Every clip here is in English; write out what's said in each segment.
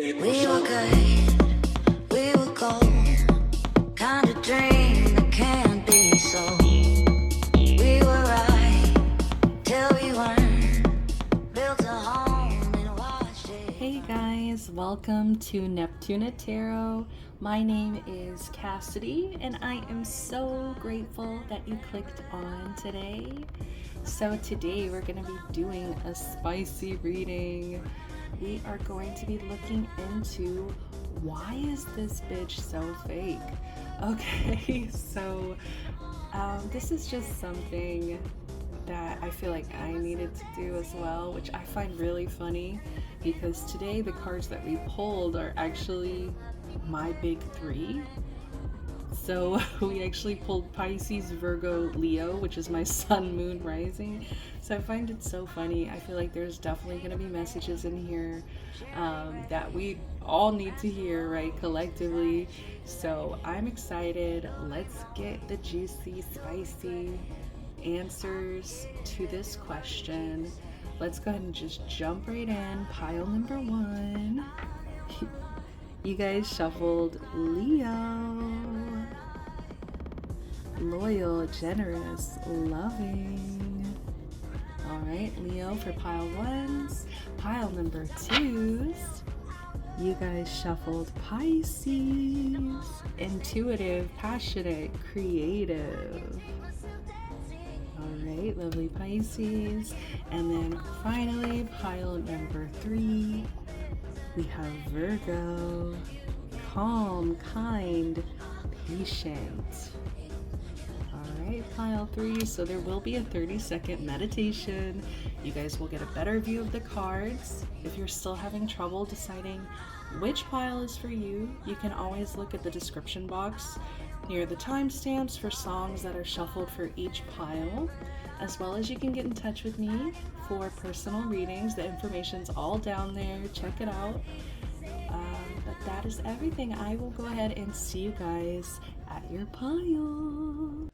We were good, we were gold, kind of dream that can't be so. We were right till we weren't, built a home and watched it. Hey guys, welcome to Neptuna Tarot. My name is Cassidy and I am so grateful that you clicked on today. So today we're going to be doing a spicy reading. We are going to be looking into why is this bitch so fake? Okay, so this is just something that I feel like I needed to do as well, which I find really funny because today the cards that we pulled are actually my big three. So we actually pulled Pisces, Virgo, Leo, which is my sun, moon, rising. So I find it so funny. I feel like there's definitely going to be messages in here that we all need to hear, right, collectively. So I'm excited. Let's get the juicy, spicy answers to this question. Let's go ahead and just jump right in. Pile number one. You guys shuffled Leo. Loyal, generous, loving. Alright, Leo for pile ones. Pile number twos. You guys shuffled Pisces. Intuitive, passionate, creative. Alright, lovely Pisces. And then finally, pile number three. We have Virgo. Calm, kind, patient. Alright, pile three. So there will be a 30-second meditation. You guys will get a better view of the cards. If you're still having trouble deciding which pile is for you, you can always look at the description box near the timestamps for songs that are shuffled for each pile, as well as you can get in touch with me for personal readings. The information's all down there. Check it out. But that is everything. I will go ahead and see you guys at your pile.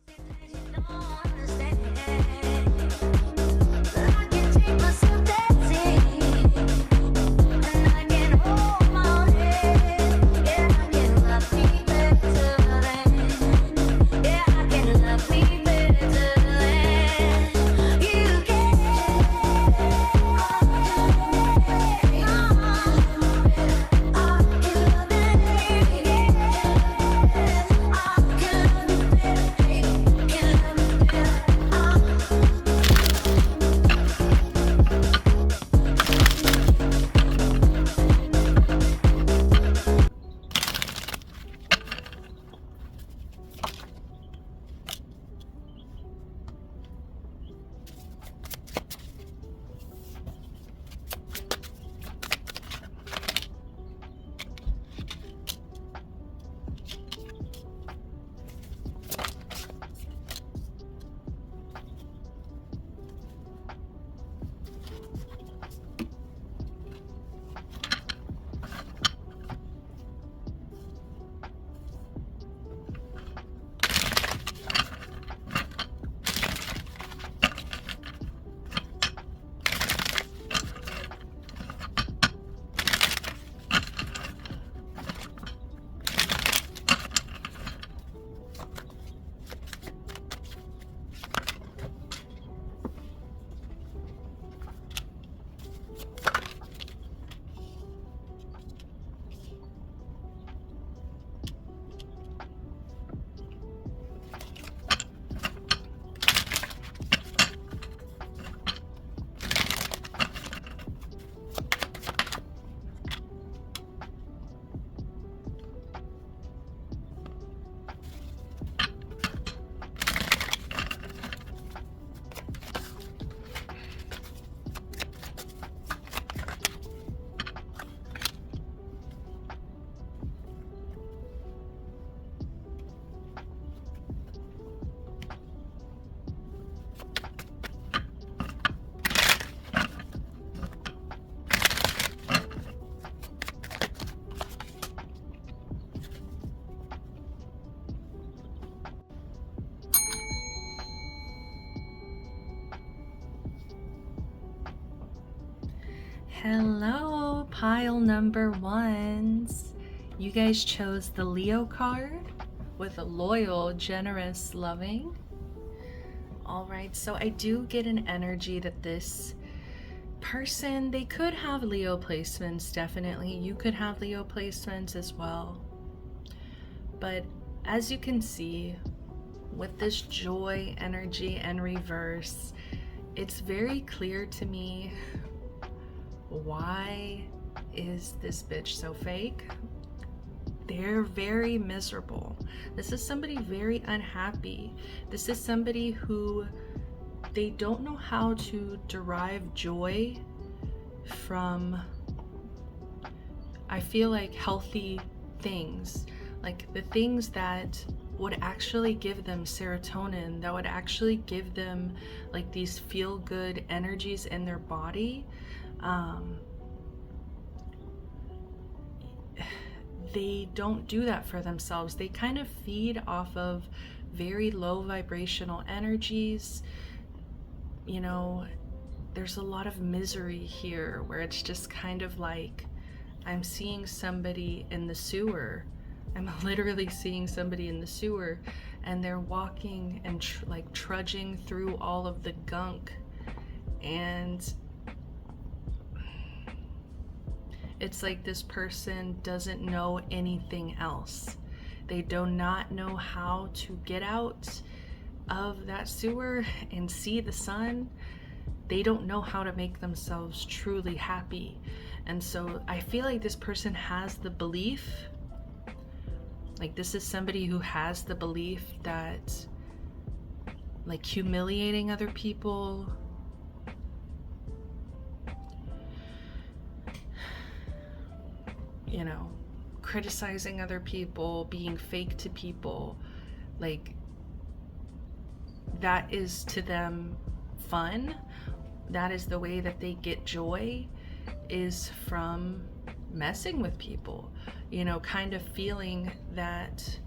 Hello, pile number ones. You guys chose the Leo card with a loyal, generous, loving. All right, so I do get an energy that this person, they could have Leo placements, definitely. You could have Leo placements as well. But as you can see, with this joy energy and reverse, it's very clear to me, why is this bitch so fake? They're very miserable. This is somebody very unhappy. This is somebody who, they don't know how to derive joy from, I feel like, healthy things, like the things that would actually give them serotonin, that would actually give them like these feel good energies in their body. They don't do that for themselves. They kind of feed off of very low vibrational energies. You know, there's a lot of misery here where it's just kind of like, I'm seeing somebody in the sewer. I'm literally seeing somebody in the sewer, and they're walking and like trudging through all of the gunk, and it's like this person doesn't know anything else. They do not know how to get out of that sewer and see the sun. They don't know how to make themselves truly happy. And so I feel like this person has the belief, like this is somebody who has the belief that like humiliating other people, you know, criticizing other people, being fake to people, like that is to them fun. That is the way that they get joy, is from messing with people, you know, kind of feeling that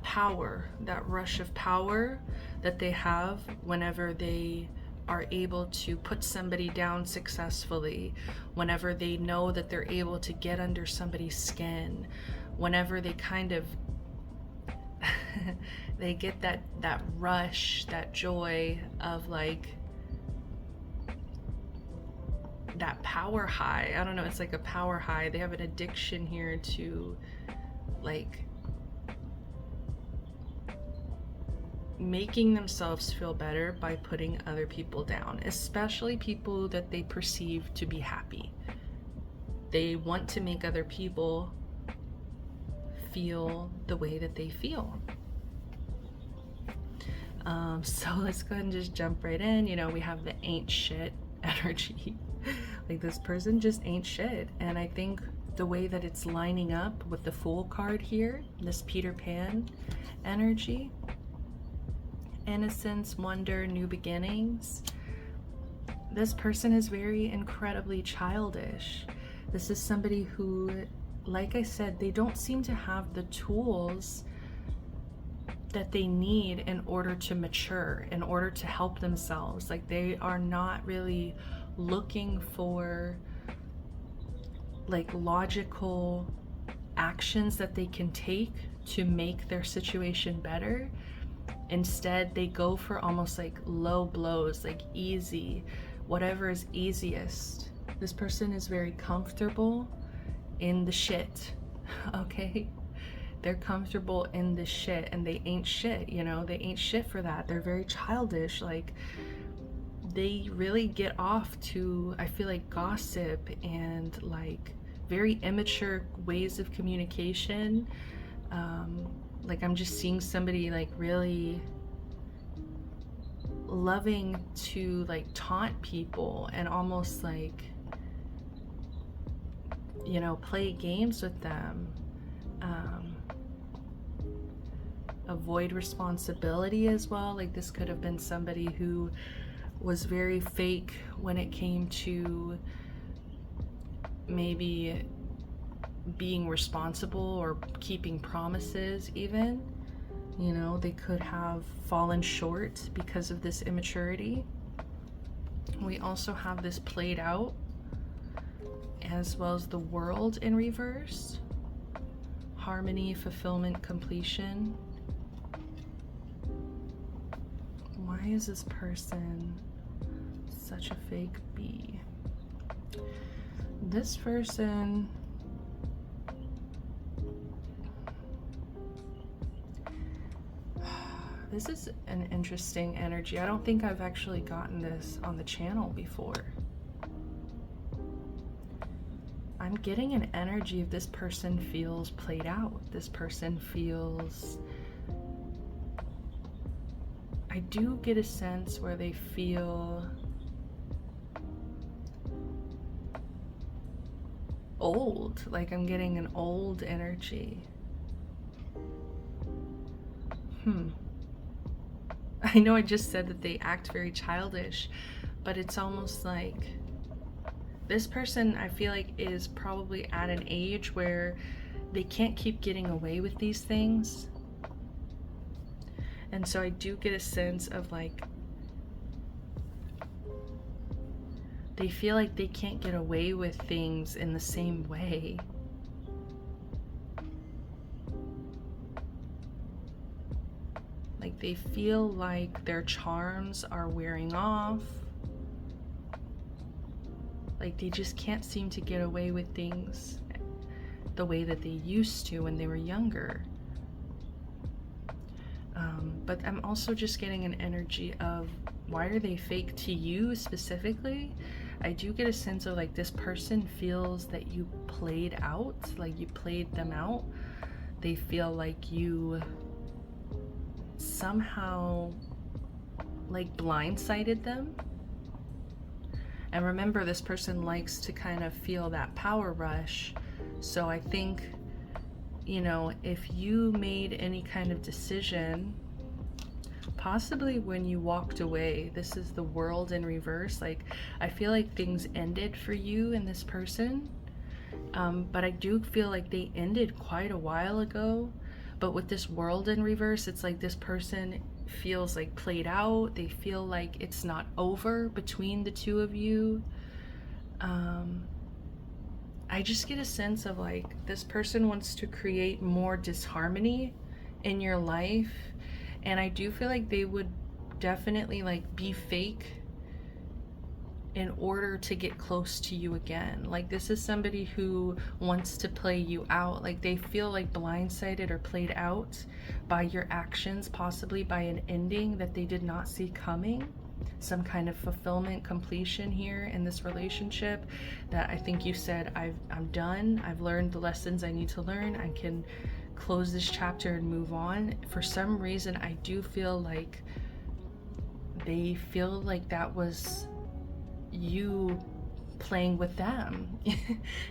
power, that rush of power that they have whenever they are able to put somebody down successfully, whenever they know that they're able to get under somebody's skin, whenever they kind of they get that rush, that joy of like that power high. I don't know, it's like a power high. They have an addiction here to like making themselves feel better by putting other people down, especially people that they perceive to be happy. They want to make other people feel the way that they feel. So let's go ahead and just jump right in. You know, we have the ain't shit energy. Like this person just ain't shit. And I think the way that it's lining up with the Fool card here, this Peter Pan energy, innocence, wonder, new beginnings. This person is very incredibly childish. This is somebody who, like I said, they don't seem to have the tools that they need in order to mature, in order to help themselves. Like they are not really looking for like logical actions that they can take to make their situation better. Instead, they go for almost like low blows, like easy, whatever is easiest. This person is very comfortable in the shit, okay? They're comfortable in the shit, and they ain't shit, you know? They ain't shit for that. They're very childish. Like, they really get off to, I feel like, gossip and like very immature ways of communication. Like I'm just seeing somebody like really loving to like taunt people and almost like, you know, play games with them. Avoid responsibility as well. Like this could have been somebody who was very fake when it came to maybe being responsible or keeping promises even. You know, they could have fallen short because of this immaturity. We also have this played out, as well as the world in reverse. Harmony, fulfillment, completion. Why is this person such a fake bee? This person, this is an interesting energy. I don't think I've actually gotten this on the channel before. I'm getting an energy of this person feels played out. This person feels, I do get a sense where they feel old. Like I'm getting an old energy. I know I just said that they act very childish, but it's almost like this person, I feel like, is probably at an age where they can't keep getting away with these things. And so I do get a sense of like, they feel like they can't get away with things in the same way. Like they feel like their charms are wearing off. Like they just can't seem to get away with things the way that they used to when they were younger. But I'm also just getting an energy of, why are they fake to you specifically? I do get a sense of like this person feels that you played out, like you played them out. They feel like you somehow like blindsided them. And remember, this person likes to kind of feel that power rush. So I think, you know, if you made any kind of decision, possibly when you walked away, this is the world in reverse. Like, I feel like things ended for you and this person. But I do feel like they ended quite a while ago. But with this world in reverse, it's like this person feels like played out. They feel like it's not over between the two of you. I just get a sense of like this person wants to create more disharmony in your life, and I do feel like they would definitely like be fake in order to get close to you again. Like this is somebody who wants to play you out. Like they feel like blindsided or played out by your actions, possibly by an ending that they did not see coming. Some kind of fulfillment, completion here in this relationship that I think you said, I'm done. I've learned the lessons I need to learn. I can close this chapter and move on. For some reason, I do feel like they feel like that was you playing with them.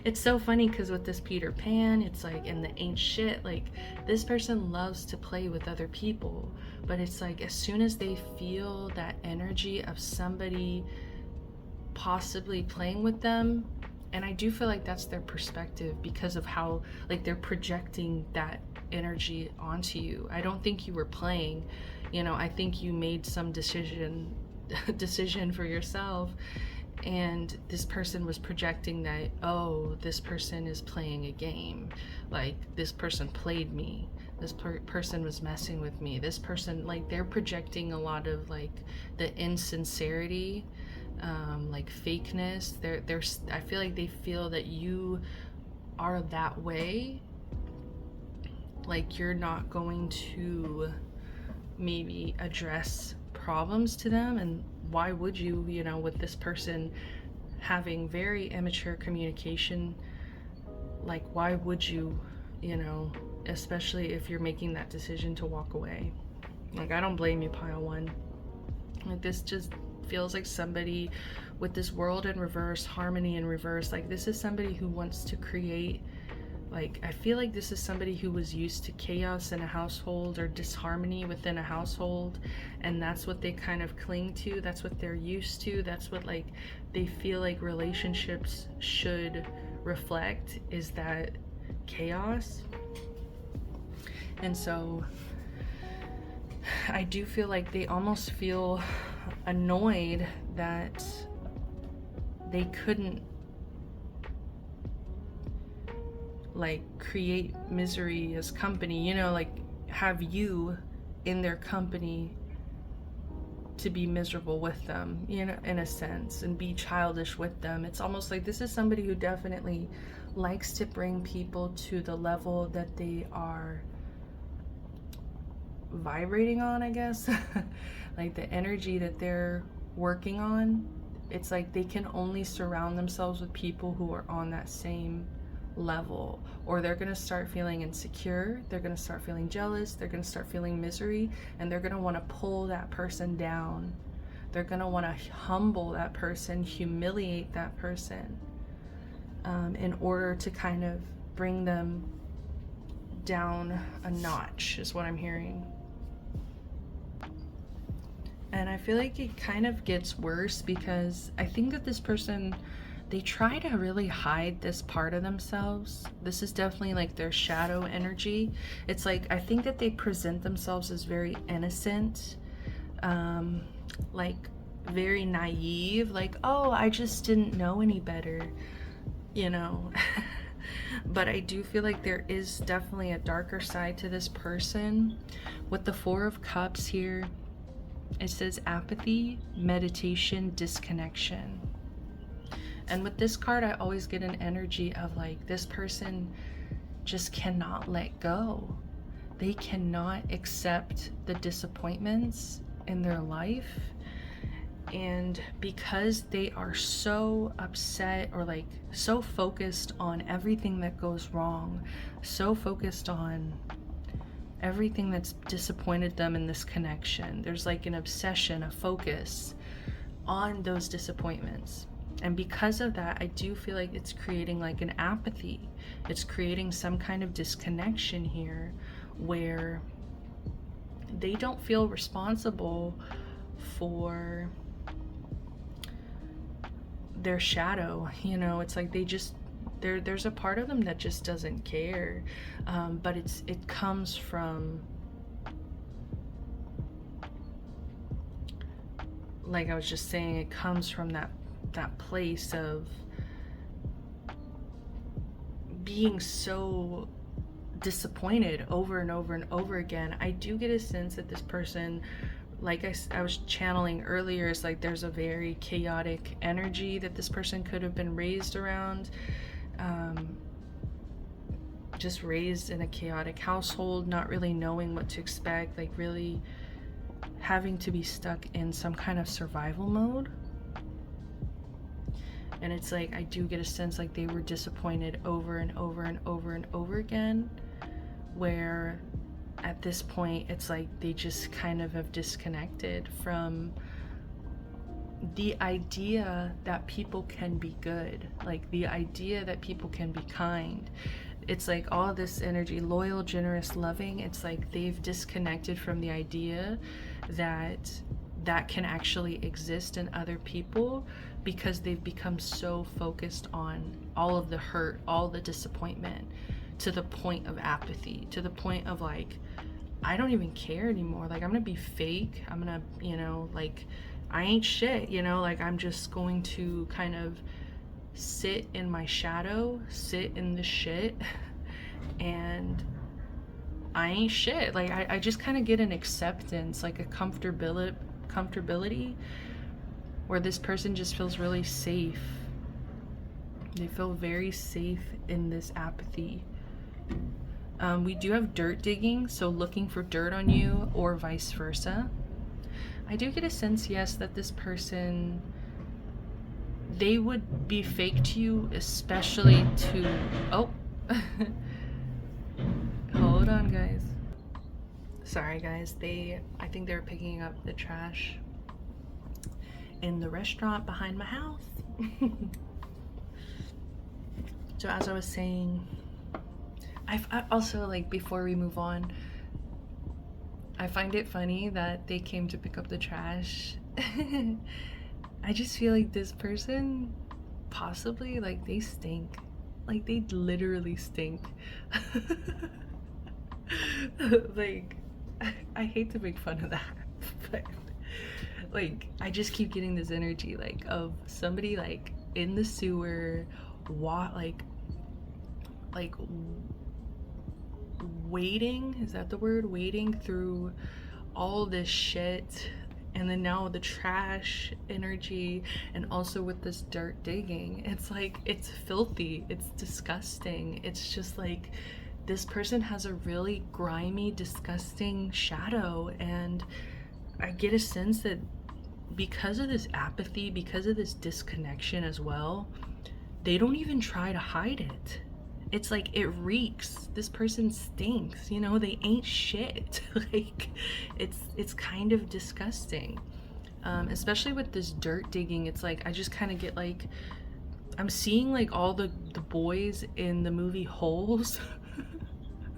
It's so funny because with this Peter Pan, it's like, and the ain't shit, like this person loves to play with other people, but it's like as soon as they feel that energy of somebody possibly playing with them, and I do feel like that's their perspective because of how like they're projecting that energy onto you. I don't think you were playing, you know, I think you made some decision for yourself, and this person was projecting that, oh, this person is playing a game, like this person played me, this person was messing with me, this person, like they're projecting a lot of like the insincerity, like fakeness. They're I feel like they feel that you are that way, like you're not going to maybe address problems to them. And why would you, you know, with this person having very immature communication, like why would you, you know, especially if you're making that decision to walk away. Like I don't blame you, pile one. Like this just feels like somebody with this world in reverse, harmony in reverse, like this is somebody who wants to create, like I feel like this is somebody who was used to chaos in a household or disharmony within a household, and that's what they kind of cling to, that's what they're used to, that's what like they feel like relationships should reflect, is that chaos. And so I do feel like they almost feel annoyed that they couldn't like create misery as company, you know, like have you in their company to be miserable with them, you know, in a sense, and be childish with them. It's almost like this is somebody who definitely likes to bring people to the level that they are vibrating on, I guess. Like the energy that they're working on, it's like they can only surround themselves with people who are on that same level, or they're going to start feeling insecure, they're going to start feeling jealous, they're going to start feeling misery, and they're going to want to pull that person down. They're going to want to humble that person, humiliate that person, in order to kind of bring them down a notch, is what I'm hearing. And I feel like it kind of gets worse because I think that this person, they try to really hide this part of themselves. This is definitely like their shadow energy. It's like, I think that they present themselves as very innocent, like very naive, like, oh, I just didn't know any better, you know. But I do feel like there is definitely a darker side to this person. With the Four of Cups here, it says apathy, meditation, disconnection. And with this card, I always get an energy of like this person just cannot let go. They cannot accept the disappointments in their life. And because they are so upset or like so focused on everything that goes wrong, so focused on everything that's disappointed them in this connection, there's like an obsession, a focus on those disappointments. And because of that, I do feel like it's creating like an apathy. It's creating some kind of disconnection here where they don't feel responsible for their shadow, you know. It's like they just, there's a part of them that just doesn't care, but it comes from, like I was just saying, it comes from that place of being so disappointed over and over and over again. I do get a sense that this person, like I was channeling earlier, is like there's a very chaotic energy that this person could have been raised around, just raised in a chaotic household, not really knowing what to expect, like really having to be stuck in some kind of survival mode. And it's like I do get a sense like they were disappointed over and over and over and over again, where at this point it's like they just kind of have disconnected from the idea that people can be good, like the idea that people can be kind. It's like all this energy, loyal, generous, loving, it's like they've disconnected from the idea that that can actually exist in other people, because they've become so focused on all of the hurt, all the disappointment, to the point of apathy, to the point of like, I don't even care anymore. Like, I'm gonna be fake. I'm gonna, you know, like, I ain't shit, you know, like, I'm just going to kind of sit in my shadow, sit in the shit, and I ain't shit. Like, I just kind of get an acceptance, like a comfortability where this person just feels really safe. They feel very safe in this apathy. We do have dirt digging, so looking for dirt on you, or vice versa. I do get a sense, yes, that this person, they would be fake to you, especially to, oh, hold on guys. Sorry guys, I think they're picking up the trash in the restaurant behind my house. So as I was saying, I also, like, before we move on, I find it funny that they came to pick up the trash. I just feel like this person, possibly, like, they stink. Like, they literally stink. Like, I hate to make fun of that, but, like, I just keep getting this energy, like, of somebody, like, in the sewer, like wading, is that the word? Wading through all this shit, and then now the trash energy, and also with this dirt digging, it's like, it's filthy, it's disgusting. It's just like, this person has a really grimy, disgusting shadow, and I get a sense that because of this apathy, because of this disconnection as well, they don't even try to hide it. It's like, it reeks. This person stinks, you know, they ain't shit. Like, it's kind of disgusting. Especially with this dirt digging, it's like, I just kind of get like, I'm seeing like all the boys in the movie Holes.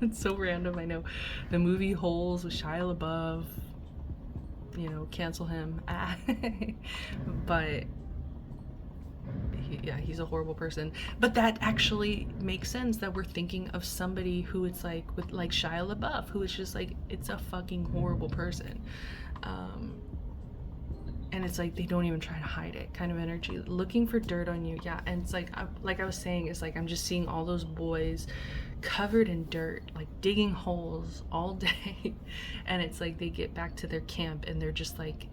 It's so random, I know. The movie Holes with Shia LaBeouf, you know, cancel him. But he's a horrible person. But that actually makes sense, that we're thinking of somebody who it's like, with like Shia LaBeouf, who is just like, it's a fucking horrible person. And it's like, they don't even try to hide it, kind of energy, looking for dirt on you. Yeah. And it's like I was saying, it's like, I'm just seeing all those boys covered in dirt, like digging holes all day. And it's like, they get back to their camp and they're just like,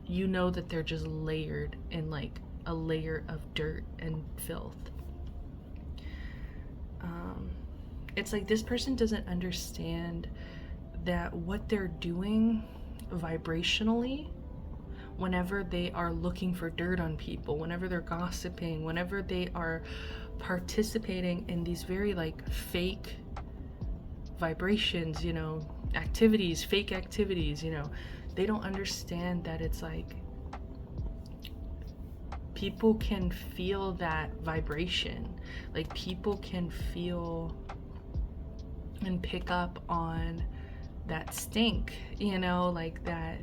you know, that they're just layered in like a layer of dirt and filth. It's like, this person doesn't understand that what they're doing vibrationally, whenever they are looking for dirt on people, whenever they're gossiping, whenever they are participating in these very like fake vibrations, you know, activities, fake activities, you know, they don't understand that it's like, people can feel that vibration. Like, people can feel and pick up on that stink, you know, like that.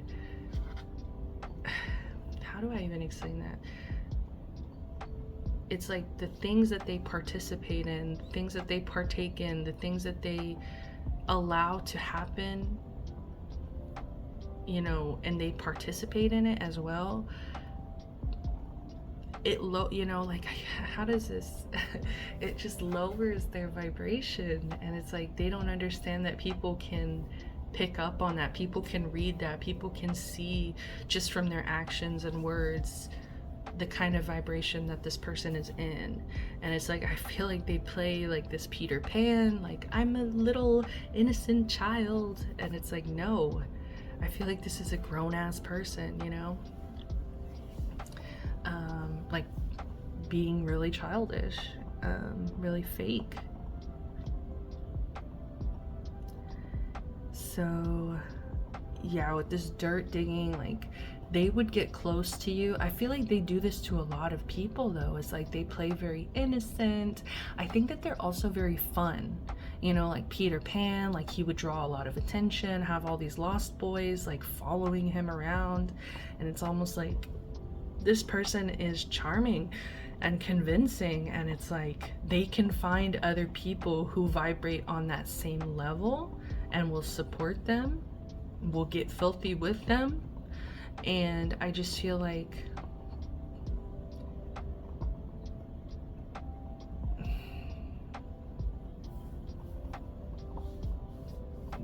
How do I even explain that? It's like the things that they participate in, things that they partake in, the things that they allow to happen, you know, and they participate in it as well. You know, like, how does this, it just lowers their vibration. And it's like, they don't understand that people can pick up on that, people can read that, people can see just from their actions and words the kind of vibration that this person is in. And it's like, I feel like they play like this Peter Pan, like, I'm a little innocent child, and it's like, no, I feel like this is a grown-ass person, you know, like being really childish, really fake. So yeah, with this dirt digging, like, they would get close to you. I feel like they do this to a lot of people though. It's like, they play very innocent. I think that they're also very fun, you know, like Peter Pan, like he would draw a lot of attention, have all these lost boys like following him around, and it's almost like this person is charming and convincing, and it's like, they can find other people who vibrate on that same level and will support them, will get filthy with them. And I just feel like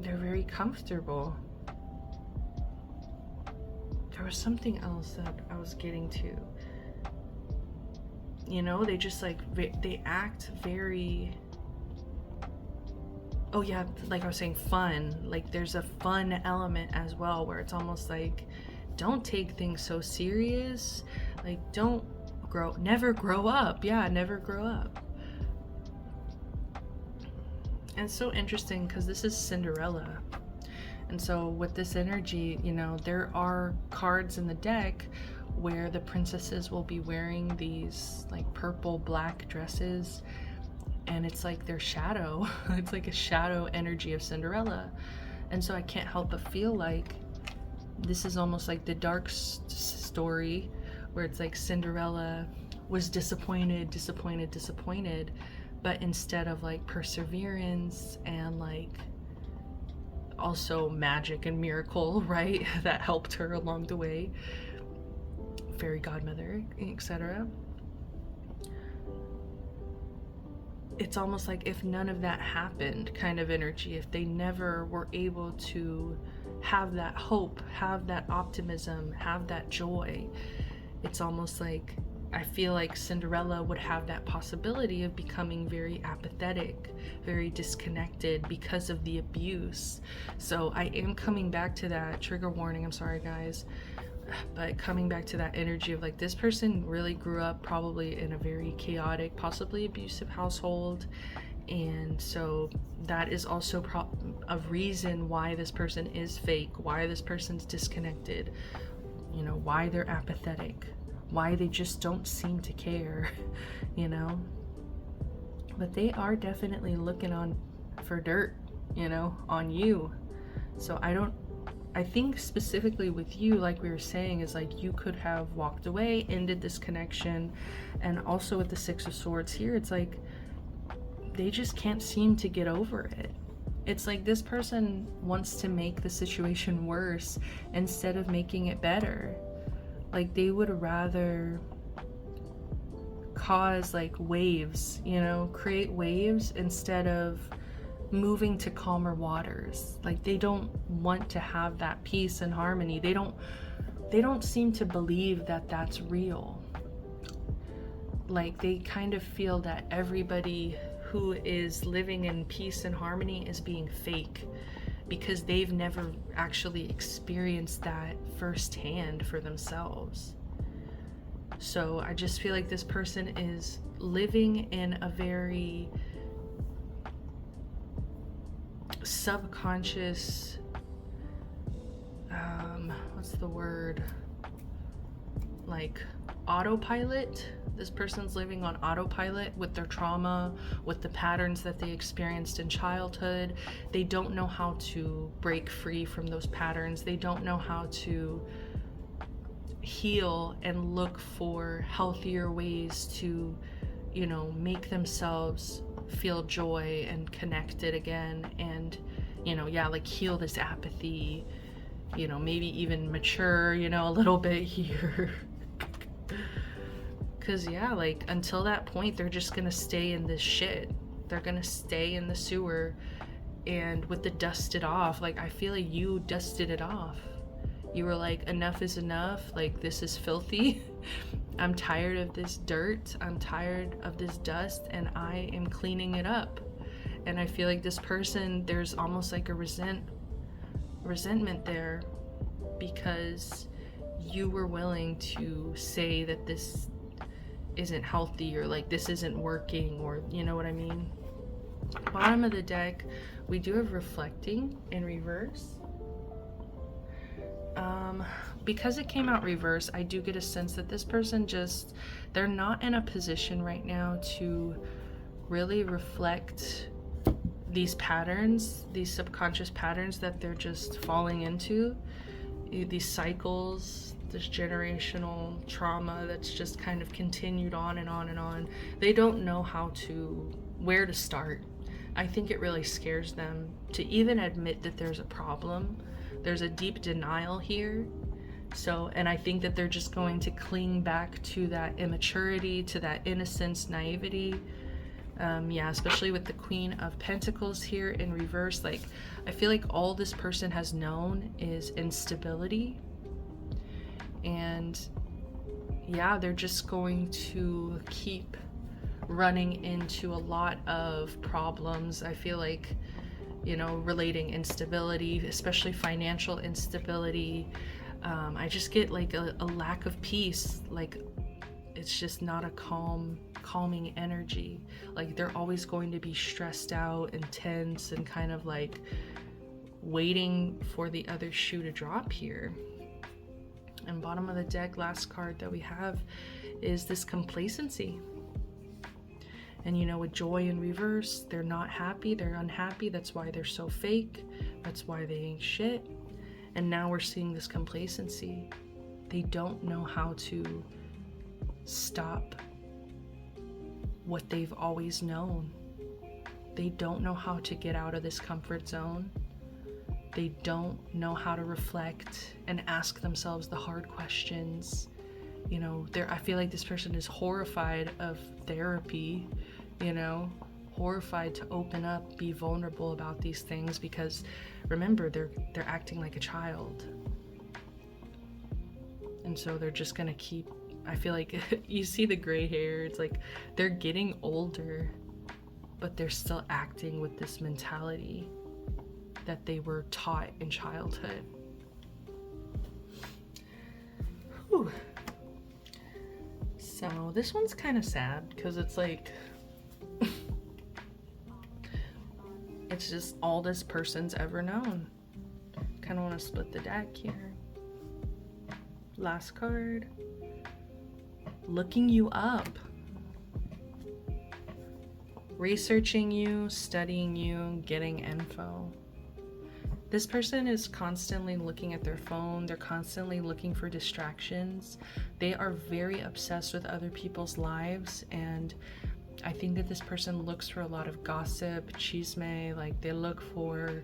they're very comfortable. There was something else that I was getting to. You know, they just like, they act very, oh yeah, like I was saying, fun. Like, there's a fun element as well, where it's almost like, don't take things so serious. Like, never grow up. Yeah, never grow up. And it's so interesting because this is Cinderella. And so with this energy, you know, there are cards in the deck where the princesses will be wearing these like purple black dresses, and it's like their shadow. It's like a shadow energy of Cinderella. And so I can't help but feel like this is almost like the dark story, where it's like Cinderella was disappointed, but instead of like perseverance and like also magic and miracle, right, that helped her along the way, fairy godmother, etc., it's almost like if none of that happened kind of energy, if they never were able to have that hope, have that optimism, have that joy, it's almost like I feel like Cinderella would have that possibility of becoming very apathetic, very disconnected because of the abuse. So I am coming back to that, trigger warning, I'm sorry guys, but coming back to that energy of like this person really grew up probably in a very chaotic, possibly abusive household. And so that is also a reason why this person is fake, why this person's disconnected, you know, why they're apathetic, why they just don't seem to care, you know. But they are definitely looking on for dirt, you know, on you. So I think specifically with you, like we were saying, is like you could have walked away, ended this connection. And also with the Six of Swords here, it's like they just can't seem to get over it. It's like this person wants to make the situation worse instead of making it better. Like they would rather cause like waves, you know, create waves instead of moving to calmer waters. Like they don't want to have that peace and harmony. They don't seem to believe that that's real. Like they kind of feel that everybody who is living in peace and harmony is being fake, because they've never actually experienced that firsthand for themselves. So I just feel like this person is living in a very subconscious, what's the word? Like autopilot. This person's living on autopilot with their trauma, with the patterns that they experienced in childhood. They don't know how to break free from those patterns. They don't know how to heal and look for healthier ways to, you know, make themselves feel joy and connected again. And, you know, yeah, like heal this apathy, you know, maybe even mature, you know, a little bit here. Because yeah, like until that point they're just gonna stay in this shit. They're gonna stay in the sewer, and with the dusted off, like I feel like you dusted it off. You were like, enough is enough, like this is filthy. I'm tired of this dirt, I'm tired of this dust, and I am cleaning it up. And I feel like this person, there's almost like a resentment there, because you were willing to say that this isn't healthy, or like this isn't working, or you know what I mean. Bottom of the deck, we do have reflecting in reverse. Because it came out reverse, I do get a sense that this person just, they're not in a position right now to really reflect these patterns, these subconscious patterns that they're just falling into, these cycles, this generational trauma that's just kind of continued on and on and on. They don't know where to start. I think it really scares them to even admit that there's a problem. There's a deep denial here. So, and I think that they're just going to cling back to that immaturity, to that innocence, naivety. Yeah, especially with the Queen of Pentacles here in reverse. Like, I feel like all this person has known is instability. And yeah, they're just going to keep running into a lot of problems. I feel like, you know, relating instability, especially financial instability. I just get like a lack of peace. Like, it's just not a calming energy. Like, they're always going to be stressed out and tense and kind of like waiting for the other shoe to drop here. And bottom of the deck, last card that we have is this complacency. And you know, with joy in reverse, they're not happy, they're unhappy. That's why they're so fake. That's why they ain't shit. And now we're seeing this complacency. They don't know how to stop what they've always known. They don't know how to get out of this comfort zone. They don't know how to reflect and ask themselves the hard questions. I feel like this person is horrified of therapy, horrified to open up, be vulnerable about these things, because remember, they're acting like a child. And so they're just gonna keep, I feel like you see the gray hair, it's like they're getting older, but they're still acting with this mentality that they were taught in childhood. Whew. So this one's kind of sad because it's like it's just all this person's ever known. Kind of want to split the deck here. Last card. Looking you up. Researching you, studying you, getting info. This person is constantly looking at their phone. They're constantly looking for distractions. They are very obsessed with other people's lives, and I think that this person looks for a lot of gossip, chisme, like they look for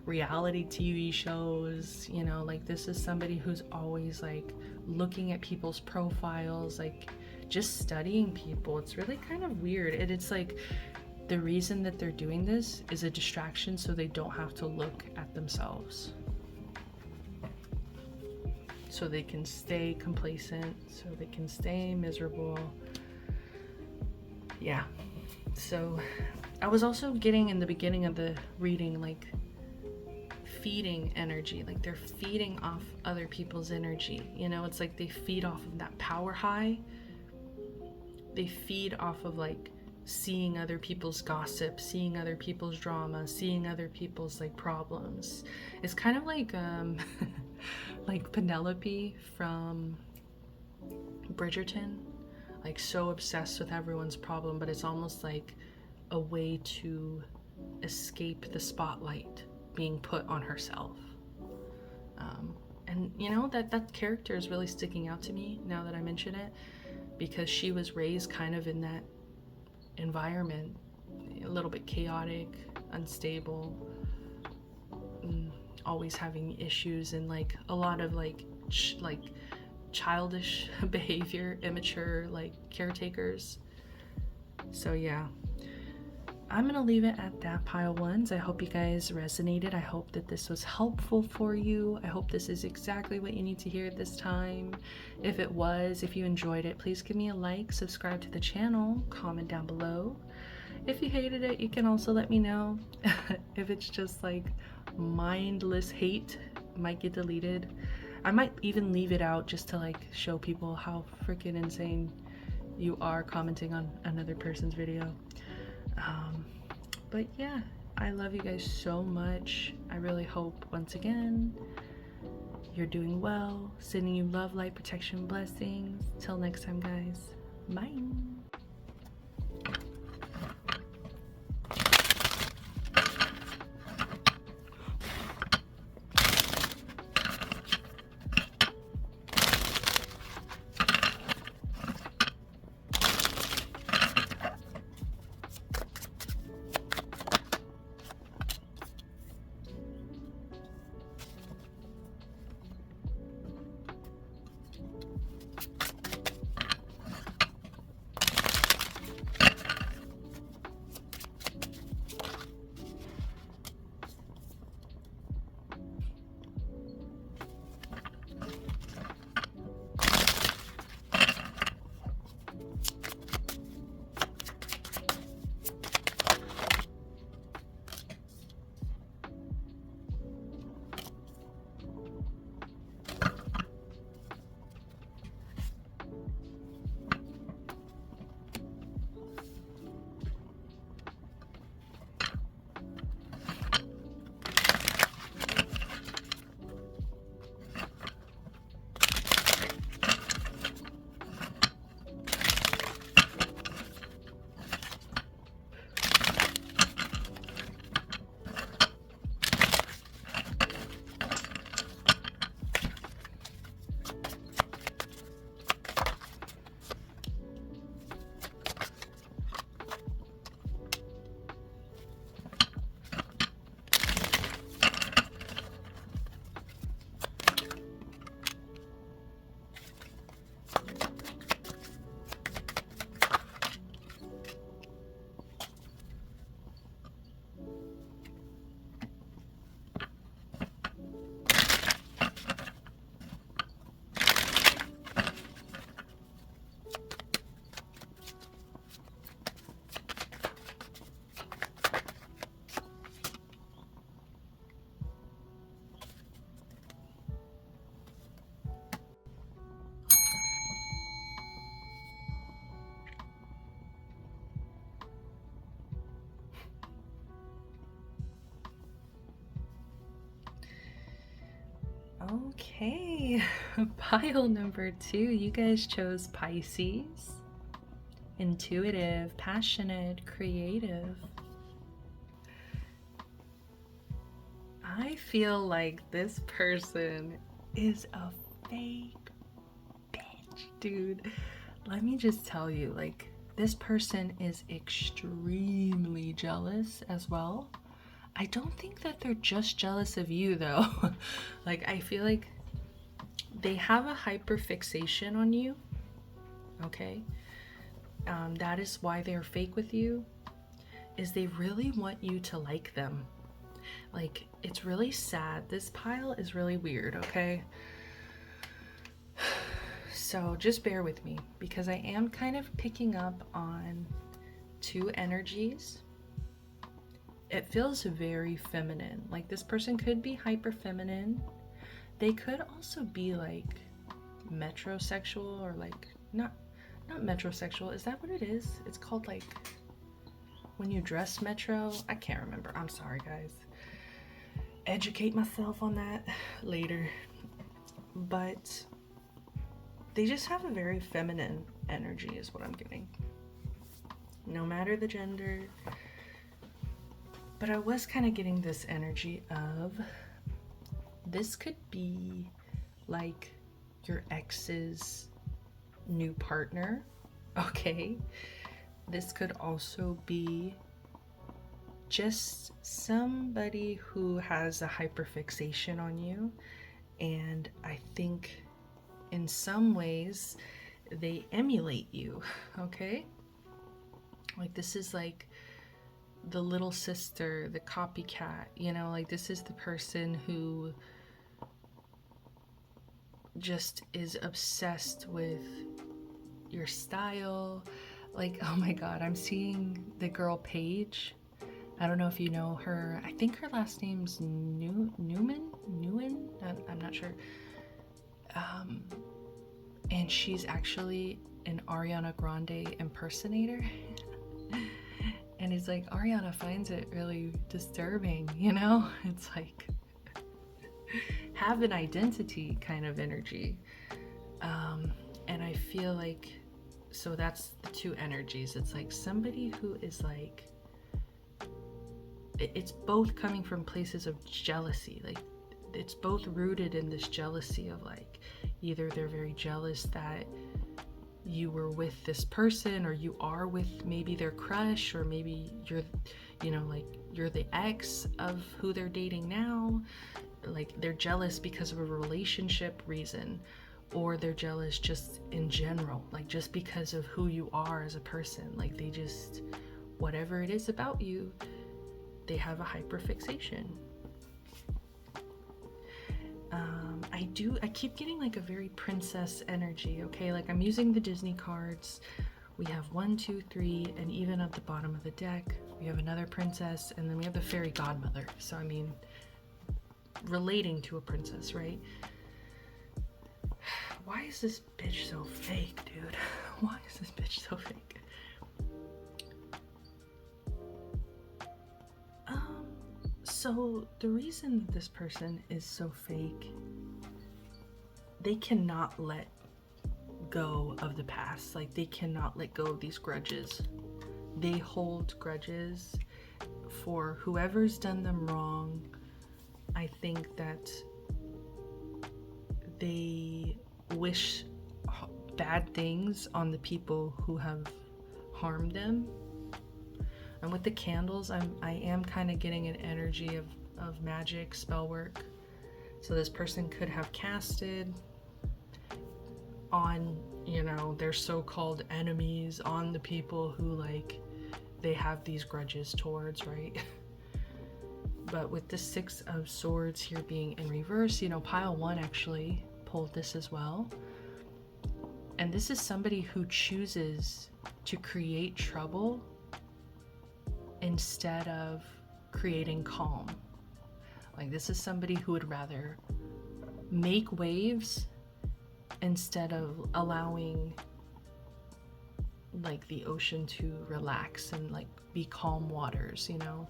reality TV shows, you know, like this is somebody who's always like looking at people's profiles, like just studying people. It's really kind of weird. And it's like the reason that they're doing this is a distraction so they don't have to look at themselves. So they can stay complacent, so they can stay miserable. Yeah. So I was also getting in the beginning of the reading, like feeding energy, like they're feeding off other people's energy. You know, it's like they feed off of that power high. They feed off of like seeing other people's gossip, seeing other people's drama, seeing other people's like problems. It's kind of like like Penelope from Bridgerton, like so obsessed with everyone's problem, but it's almost like a way to escape the spotlight being put on herself. And you know, that character is really sticking out to me now that I mention it, because she was raised kind of in that environment, a little bit chaotic, unstable, always having issues, and like a lot of like childish behavior, immature like caretakers. So yeah, I'm gonna leave it at that, pile ones. I hope you guys resonated. I hope that this was helpful for you. I hope this is exactly what you need to hear at this time. If it was, if you enjoyed it, please give me a like, subscribe to the channel, comment down below. If you hated it, you can also let me know. If it's just like mindless hate, it might get deleted. I might even leave it out just to like show people how freaking insane you are commenting on another person's video. But yeah, I love you guys so much. I really hope, once again, you're doing well. Sending you love, light, protection, blessings. Till next time, guys. Bye. Okay, pile number 2, you guys chose Pisces. Intuitive, passionate, creative. I feel like this person is a fake bitch, dude. Let me just tell you, like, this person is extremely jealous as well. I don't think that they're just jealous of you, though. Like, I feel like they have a hyperfixation on you, okay? That is why they're fake with you, is they really want you to like them. Like, it's really sad. This pile is really weird, okay? So just bear with me, because I am kind of picking up on 2 energies. It feels very feminine. Like, this person could be hyper feminine. They could also be like metrosexual, or like not metrosexual. Is that what it is? It's called, like, when you dress metro. I can't remember. I'm sorry, guys. Educate myself on that later. But they just have a very feminine energy is what I'm getting. No matter the gender. But I was kind of getting this energy of, this could be like your ex's new partner, okay? This could also be just somebody who has a hyperfixation on you, and I think in some ways they emulate you, okay? Like, this is like the little sister, the copycat, you know, like, this is the person who just is obsessed with your style. Like, oh my god, I'm seeing the girl Paige. I don't know if you know her. I think her last name's Newman? I'm not sure. And she's actually an Ariana Grande impersonator. And it's like, Ariana finds it really disturbing, you know? It's like, have an identity kind of energy. And I feel like, so that's the 2 energies. It's like somebody who is like, it's both coming from places of jealousy. Like, it's both rooted in this jealousy of, like, either they're very jealous that you were with this person, or you are with maybe their crush, or maybe you're, you know, like, you're the ex of who they're dating now. Like, they're jealous because of a relationship reason, or they're jealous just in general, like, just because of who you are as a person. Like, they just, whatever it is about you, they have a hyperfixation. I keep getting like a very princess energy, okay? Like, I'm using the Disney cards. We have 1, 2, 3, and even at the bottom of the deck, we have another princess, and then we have the fairy godmother. So, I mean, relating to a princess, right? Why is this bitch so fake, dude? Why is this bitch so fake? So the reason that this person is so fake, they cannot let go of the past. Like, they cannot let go of these grudges. They hold grudges for whoever's done them wrong. I think that they wish bad things on the people who have harmed them. And with the candles, I am kind of getting an energy of magic, spell work. So this person could have casted on, you know, their so-called enemies, on the people who, like, they have these grudges towards, right? But with the 6 of Swords here being in reverse, you know, pile 1 actually pulled this as well. And this is somebody who chooses to create trouble instead of creating calm. Like, this is somebody who would rather make waves instead of allowing, like, the ocean to relax and, like, be calm waters, you know?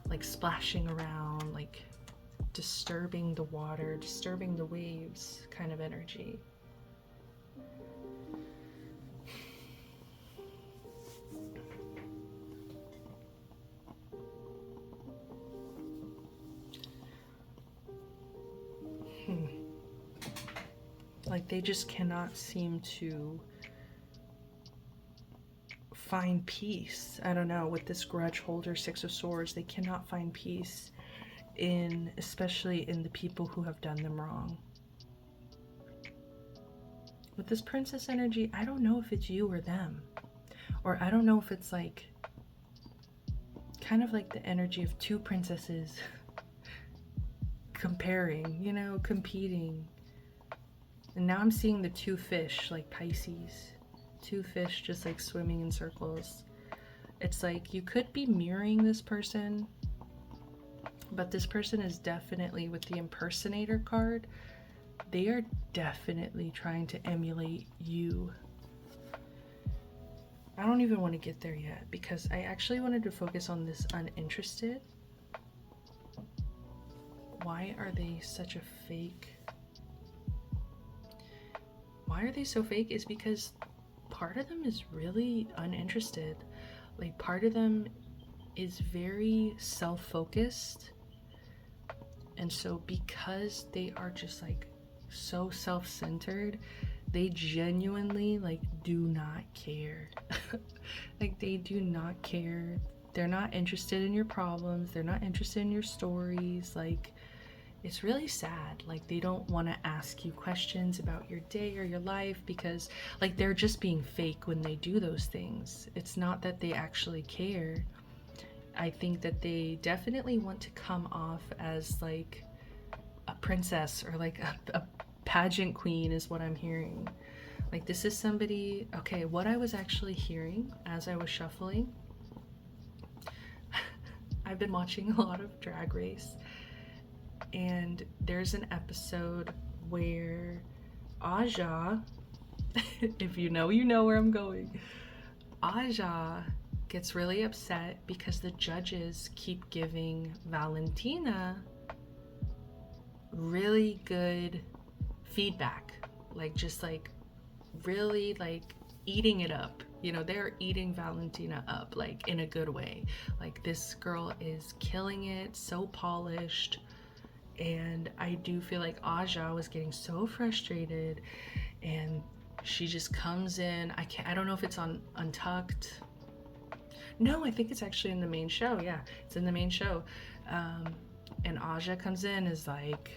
Like, splashing around, like, disturbing the water, disturbing the waves kind of energy. Like they just cannot seem to find peace. I don't know, with this grudge holder, Six of Swords, they cannot find peace in, especially in the people who have done them wrong. With this Princess energy, I don't know if it's you or them. Or I don't know if it's like, kind of like the energy of two princesses comparing, you know, competing. And now I'm seeing the two fish, like Pisces. Two fish just like swimming in circles. It's like you could be mirroring this person, but this person is definitely, with the impersonator card, they are definitely trying to emulate you. I don't even want to get there yet because I actually wanted to focus on this uninterested. Why are they such a fake? Why are they so fake is because part of them is really uninterested. Like part of them is very self-focused. And so because they are just like so self-centered, they genuinely like do not care. Like they do not care. They're not interested in your problems. They're not interested in your stories. Like it's really sad. Like they don't want to ask you questions about your day or your life because like they're just being fake when they do those things. It's not that they actually care. I think that they definitely want to come off as like a princess or like a pageant queen is what I'm hearing. Like this is somebody, okay, what I was actually hearing as I was shuffling, I've been watching a lot of Drag Race. And there's an episode where Aja, if you know where I'm going, Aja gets really upset because the judges keep giving Valentina really good feedback, like just like really like eating it up. You know, they're eating Valentina up like in a good way. Like this girl is killing it, so polished. And I do feel like Aja was getting so frustrated and she just comes in. I don't know if it's on Untucked. No, I think it's actually in the main show. Yeah, it's in the main show. And Aja comes in is like,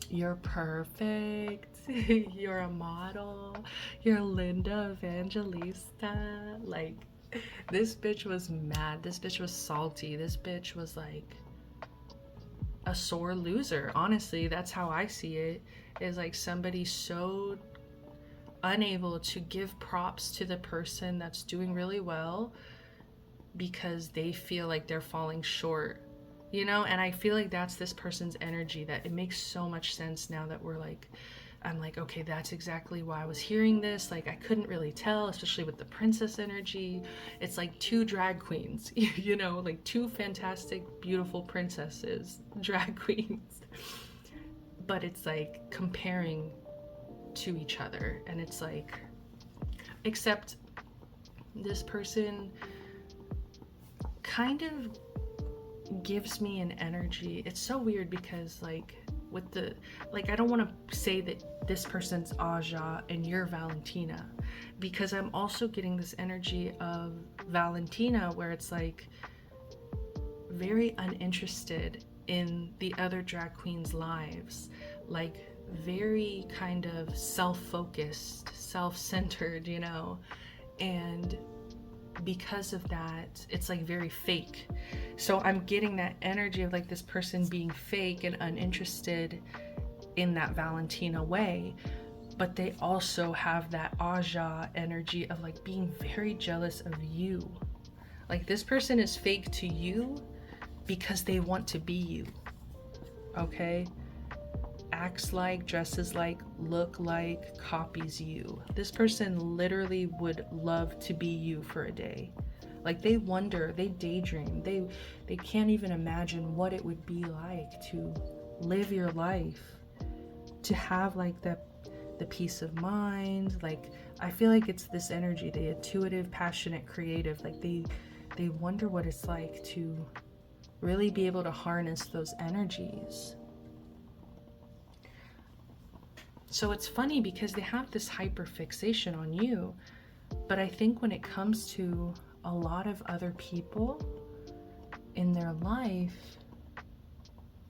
you're perfect. You're a model. You're Linda Evangelista. Like, this bitch was mad. This bitch was salty. This bitch was like a sore loser. Honestly, that's how I see it. Is like somebody so unable to give props to the person that's doing really well because they feel like they're falling short, you know? And I feel like that's this person's energy, that it makes so much sense now that I'm like, okay, that's exactly why I was hearing this. Like, I couldn't really tell, especially with the princess energy. It's like two drag queens, you know, like two fantastic, beautiful princesses, drag queens. But it's like comparing to each other. And it's like, except this person kind of gives me an energy. It's so weird because like, with the, like, I don't want to say that this person's Aja and you're Valentina, because I'm also getting this energy of Valentina where it's like very uninterested in the other drag queens' lives, like very kind of self-focused, self-centered, you know, and because of that, it's like very fake. So I'm getting that energy of like this person being fake and uninterested in that Valentina way, but they also have that Aja energy of like being very jealous of you. Like this person is fake to you because they want to be you, okay? Acts like, dresses like, look like, copies you. This person literally would love to be you for a day. Like they wonder, they daydream, they can't even imagine what it would be like to live your life, to have like the peace of mind. Like, I feel like it's this energy, the intuitive, passionate, creative. Like they wonder what it's like to really be able to harness those energies. So it's funny because they have this hyper fixation on you, but I think when it comes to a lot of other people in their life,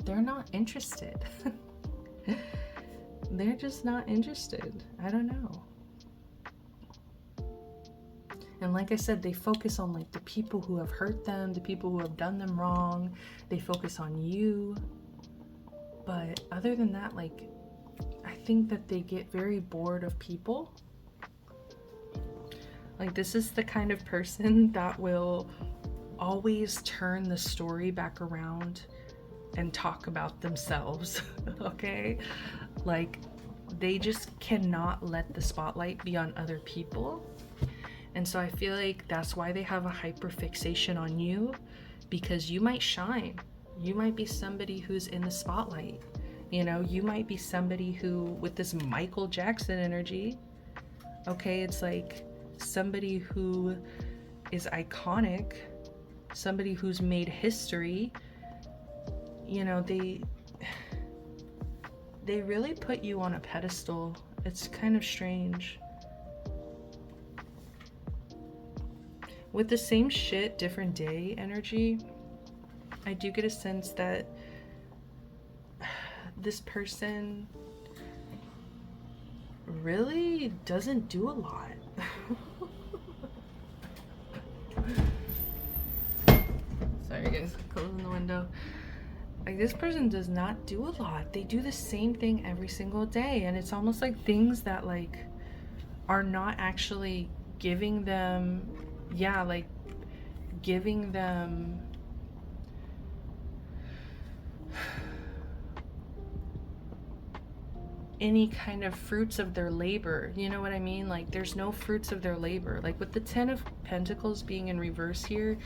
they're not interested. They're just not interested. I don't know. And like I said, they focus on like the people who have hurt them, the people who have done them wrong. They focus on you. But other than that, like, I think that they get very bored of people. Like, this is the kind of person that will always turn the story back around and talk about themselves. Okay? Like, they just cannot let the spotlight be on other people. And so I feel like that's why they have a hyper fixation on you, because you might shine. You might be somebody who's in the spotlight. You know, you might be somebody who, with this Michael Jackson energy, okay, it's like somebody who is iconic, somebody who's made history. You know, they really put you on a pedestal. It's kind of strange. With the same shit, different day energy, I do get a sense that this person really doesn't do a lot. Sorry guys, closing the window. Like, this person does not do a lot. They do the same thing every single day, and it's almost like things that like are not actually giving them, giving them any kind of fruits of their labor. You know what I mean? Like, there's no fruits of their labor. Like, with the 10 of Pentacles being in reverse here,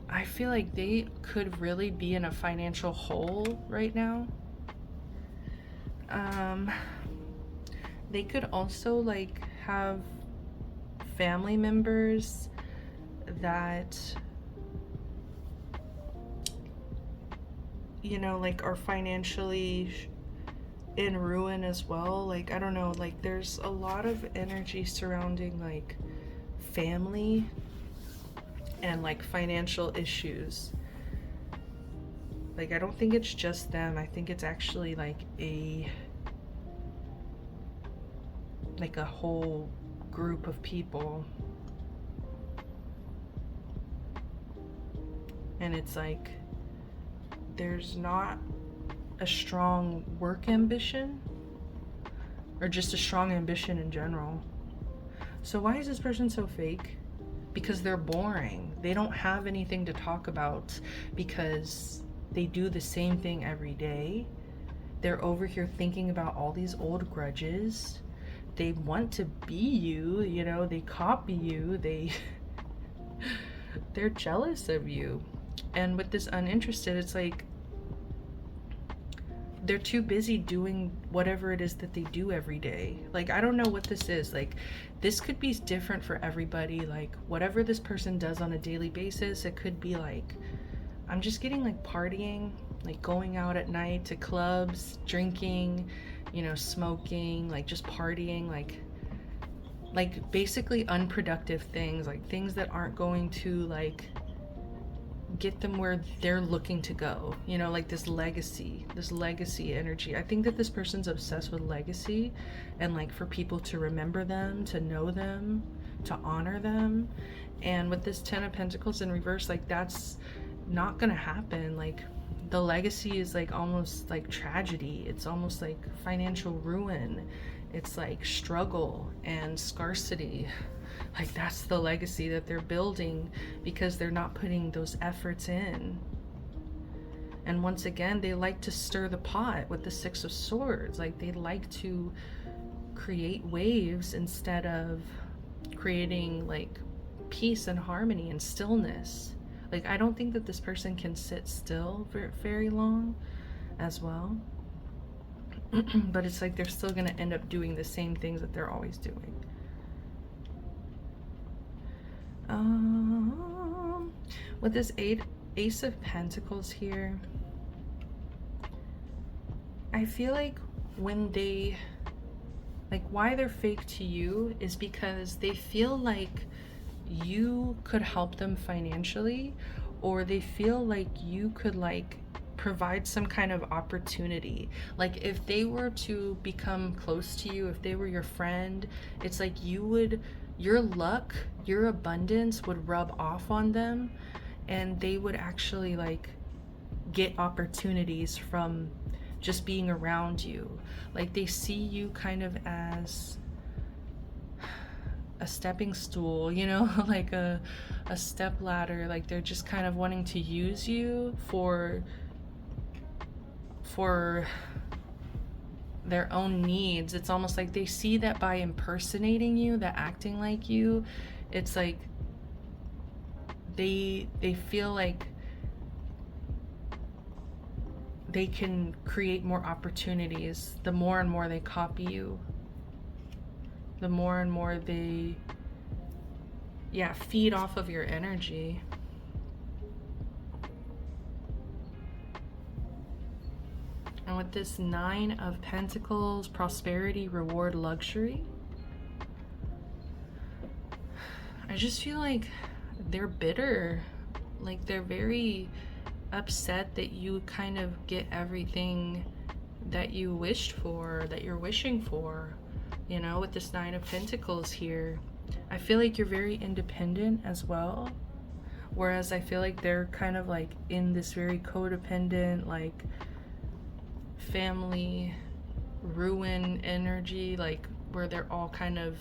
I feel like they could really be in a financial hole right now. They could also like have family members that, you know, like are financially in ruin as well. Like, I don't know, like there's a lot of energy surrounding like family and like financial issues. Like, I don't think it's just them. I think it's actually like a whole group of people. And it's like there's not a strong work ambition, or just a strong ambition in general. So why is this person so fake? Because they're boring. They don't have anything to talk about because they do the same thing every day. They're over here thinking about all these old grudges. They want to be you, you know, they copy you, they're jealous of you. And with this uninterested, it's like they're too busy doing whatever it is that they do every day. Like, I don't know what this is. Like, this could be different for everybody. Like, whatever this person does on a daily basis, it could be like, I'm just getting like partying, like going out at night to clubs, drinking, you know, smoking, like just partying, like basically unproductive things, like things that aren't going to like get them where they're looking to go, you know, like this legacy energy. I think that this person's obsessed with legacy and like for people to remember them, to know them, to honor them. And with this 10 of Pentacles in reverse, like that's not gonna happen. Like, the legacy is like almost like tragedy. It's almost like financial ruin. It's like struggle and scarcity. Like, that's the legacy that they're building because they're not putting those efforts in. And once again, they like to stir the pot with the 6 of Swords. Like, they like to create waves instead of creating like peace and harmony and stillness. Like, I don't think that this person can sit still for very long. as well. But it's like they're still going to end up doing the same things that they're always doing. With this Ace of Pentacles here, I feel like when they, like, why they're fake to you is because they feel like you could help them financially, or they feel like you could like provide some kind of opportunity. Like if they were to become close to you, if they were your friend, it's like your luck, your abundance would rub off on them, and they would actually like get opportunities from just being around you. Like they see you kind of as a stepping stool, you know, like a step ladder. Like they're just kind of wanting to use you for their own needs. It's almost like they see that by impersonating you, that acting like you, it's like they feel like they can create more opportunities. The more and more they copy you, the more and more they feed off of your energy. And with this 9 of Pentacles, prosperity, reward, luxury, I just feel like they're bitter. Like they're very upset that you kind of get everything that you wished for, that you're wishing for. You know, with this 9 of Pentacles here, I feel like you're very independent as well. Whereas I feel like they're kind of like in this very codependent, like family ruin energy, like where they're all kind of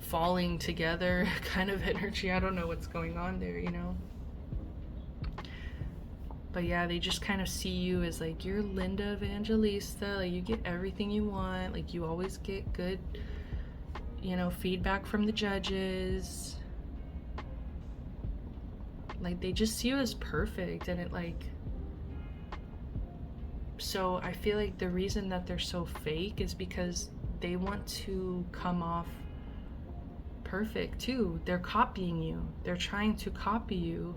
falling together kind of energy. I don't know what's going on there, you know. But yeah, they just kind of see you as like, you're Linda Evangelista, like you get everything you want, like you always get good, you know, feedback from the judges. Like they just see you as perfect, and it like, so I feel like the reason that they're so fake is because they want to come off perfect too. They're copying you. They're trying to copy you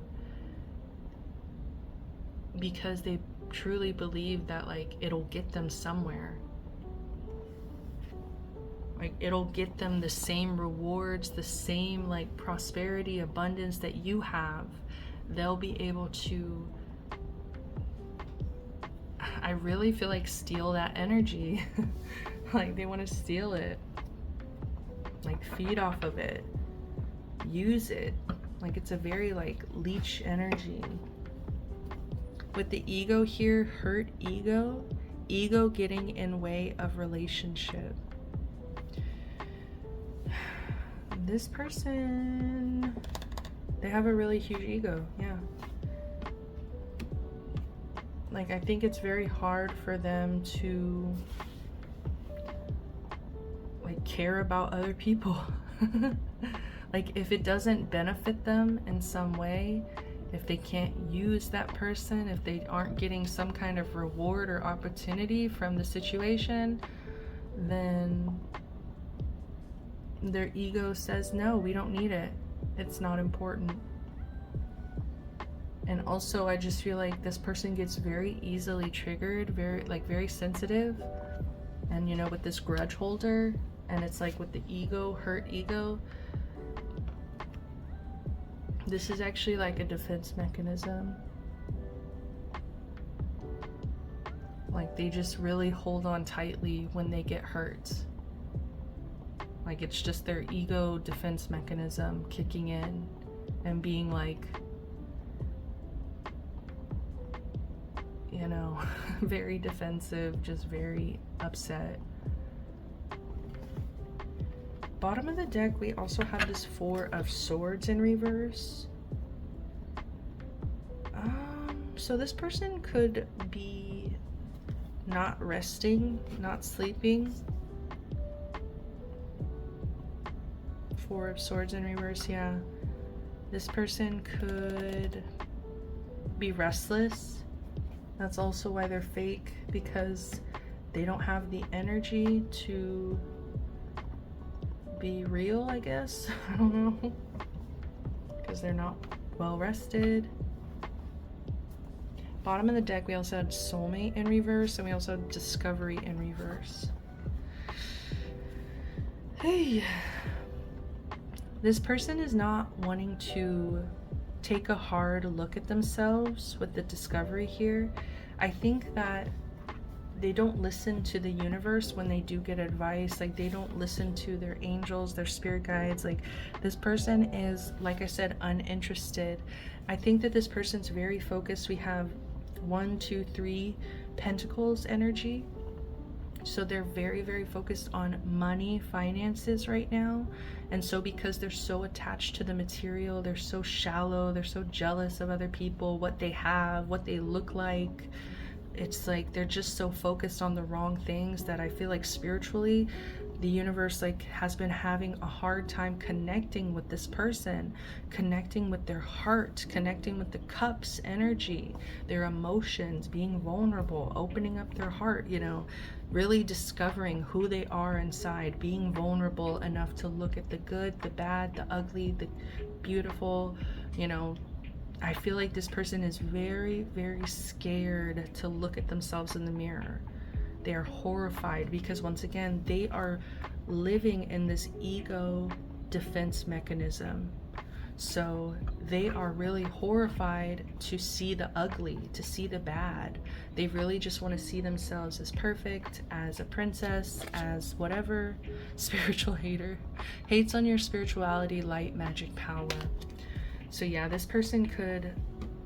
because they truly believe that like it'll get them somewhere. Like it'll get them the same rewards, the same like prosperity, abundance that you have. They'll be able to, I really feel like, steal that energy. Like they want to steal it, like feed off of it, use it. Like it's a very like leech energy. With the ego here, hurt ego getting in way of relationship. This person, they have a really huge ego, yeah. Like I think it's very hard for them to like care about other people. Like if it doesn't benefit them in some way, if they can't use that person, if they aren't getting some kind of reward or opportunity from the situation, then their ego says, no, we don't need it. It's not important. And also I just feel like this person gets very easily triggered, very sensitive. And you know, with this grudge holder, and it's like with the ego, hurt ego, this is actually like a defense mechanism. Like they just really hold on tightly when they get hurt. Like it's just their ego defense mechanism kicking in and being like, you know, very defensive, just very upset. Bottom of the deck, we also have this 4 of Swords in reverse. So this person could be not resting, not sleeping. 4 of Swords in reverse, yeah. This person could be restless. That's also why they're fake, because they don't have the energy to be real, I guess. I don't know. Because they're not well rested. Bottom of the deck, we also had soulmate in reverse, and we also had discovery in reverse. Hey, this person is not wanting to take a hard look at themselves with the discovery here. I think that they don't listen to the universe when they do get advice. Like, they don't listen to their angels, their spirit guides. Like, this person is, like I said, uninterested. I think that this person's very focused. We have 1, 2, 3 pentacles energy. So they're very, very focused on money, finances right now. And so because they're so attached to the material, they're so shallow, they're so jealous of other people, what they have, what they look like. It's like they're just so focused on the wrong things that I feel like spiritually the universe like has been having a hard time connecting with this person, connecting with their heart, connecting with the cups energy, their emotions, being vulnerable, opening up their heart, you know, really discovering who they are inside, being vulnerable enough to look at the good, the bad, the ugly, the beautiful, you know. I feel like this person is very, very scared to look at themselves in the mirror. They are horrified because, once again, they are living in this ego defense mechanism. So they are really horrified to see the ugly, to see the bad. They really just want to see themselves as perfect, as a princess, as whatever. Spiritual hater. Hates on your spirituality, light, magic, power. So yeah, this person could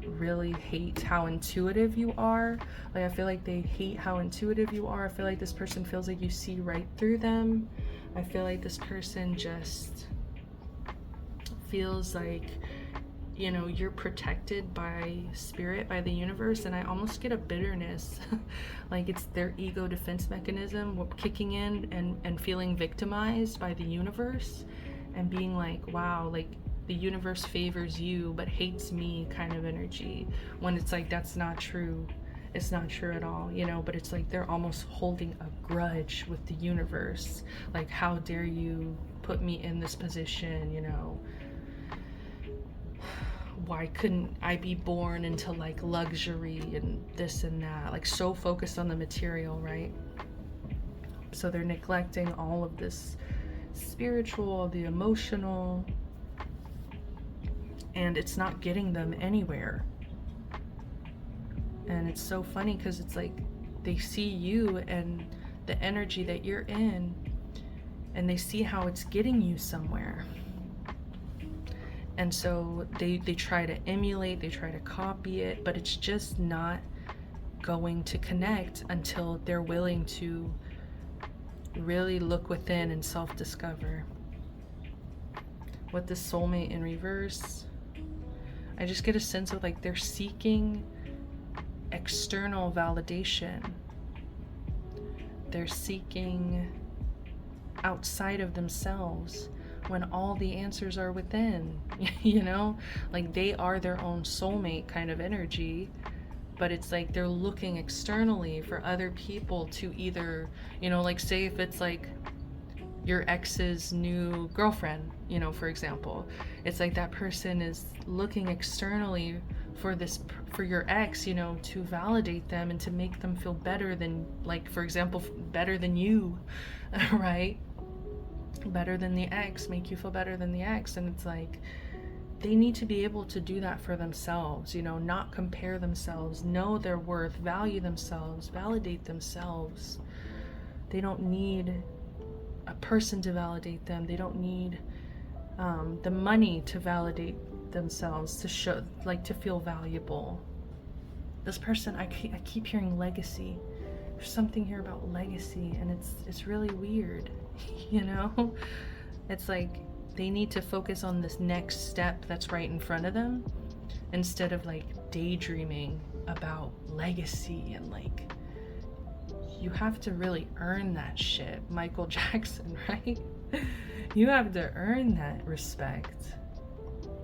really hate how intuitive you are. Like, I feel like they hate how intuitive you are. I feel like this person feels like you see right through them. I feel like this person just feels like, you know, you're protected by spirit, by the universe, and I almost get a bitterness. Like it's their ego defense mechanism kicking in and feeling victimized by the universe and being like, wow, like the universe favors you but hates me kind of energy, when it's like that's not true. It's not true at all, you know. But it's like they're almost holding a grudge with the universe, like, how dare you put me in this position, you know, why couldn't I be born into like luxury and this and that, like so focused on the material, right? So they're neglecting all of this spiritual, the emotional, and it's not getting them anywhere. And it's so funny because it's like they see you and the energy that you're in, and they see how it's getting you somewhere. And so they try to emulate, they try to copy it, but it's just not going to connect until they're willing to really look within and self-discover. With the soulmate in reverse, I just get a sense of like they're seeking external validation. They're seeking outside of themselves when all the answers are within, you know? Like they are their own soulmate kind of energy, but it's like they're looking externally for other people to either, you know, like say if it's like your ex's new girlfriend, you know, for example, it's like that person is looking externally for this, for your ex, you know, to validate them and to make them feel better than, like, for example, better than you, right? Better than the ex, make you feel better than the ex. And it's like they need to be able to do that for themselves, you know, not compare themselves, know their worth, value themselves, validate themselves. They don't need a person to validate them. They don't need the money to validate themselves, to show, like, to feel valuable. This person, I keep hearing legacy. There's something here about legacy, and it's really weird. You know, it's like they need to focus on this next step that's right in front of them instead of like daydreaming about legacy. And like, you have to really earn that shit, Michael Jackson, right? You have to earn that respect.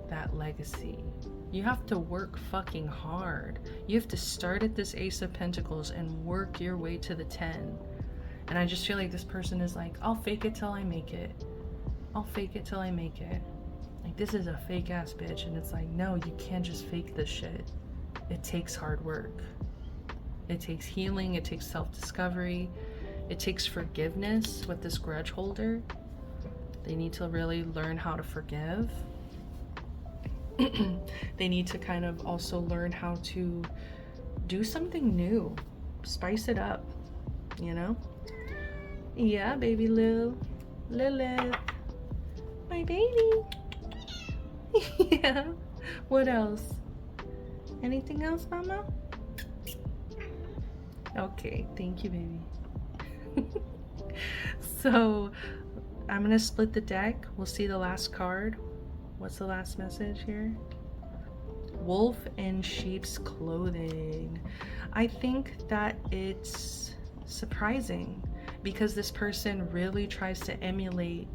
that legacy. You have to work fucking hard. You have to start at this Ace of Pentacles and work your way to the 10. And I just feel like this person is like, I'll fake it till I make it. I'll fake it till I make it. Like, this is a fake ass bitch. And it's like, no, you can't just fake this shit. It takes hard work. It takes healing. It takes self-discovery. It takes forgiveness with this grudge holder. They need to really learn how to forgive. They need to kind of also learn how to do something new. Spice it up, you know? Yeah, baby Lilith. My baby. Yeah. What else? Anything else, mama? Okay, thank you, baby. So, I'm gonna split the deck. We'll see the last card. What's the last message here? Wolf in sheep's clothing. I think that it's surprising because this person really tries to emulate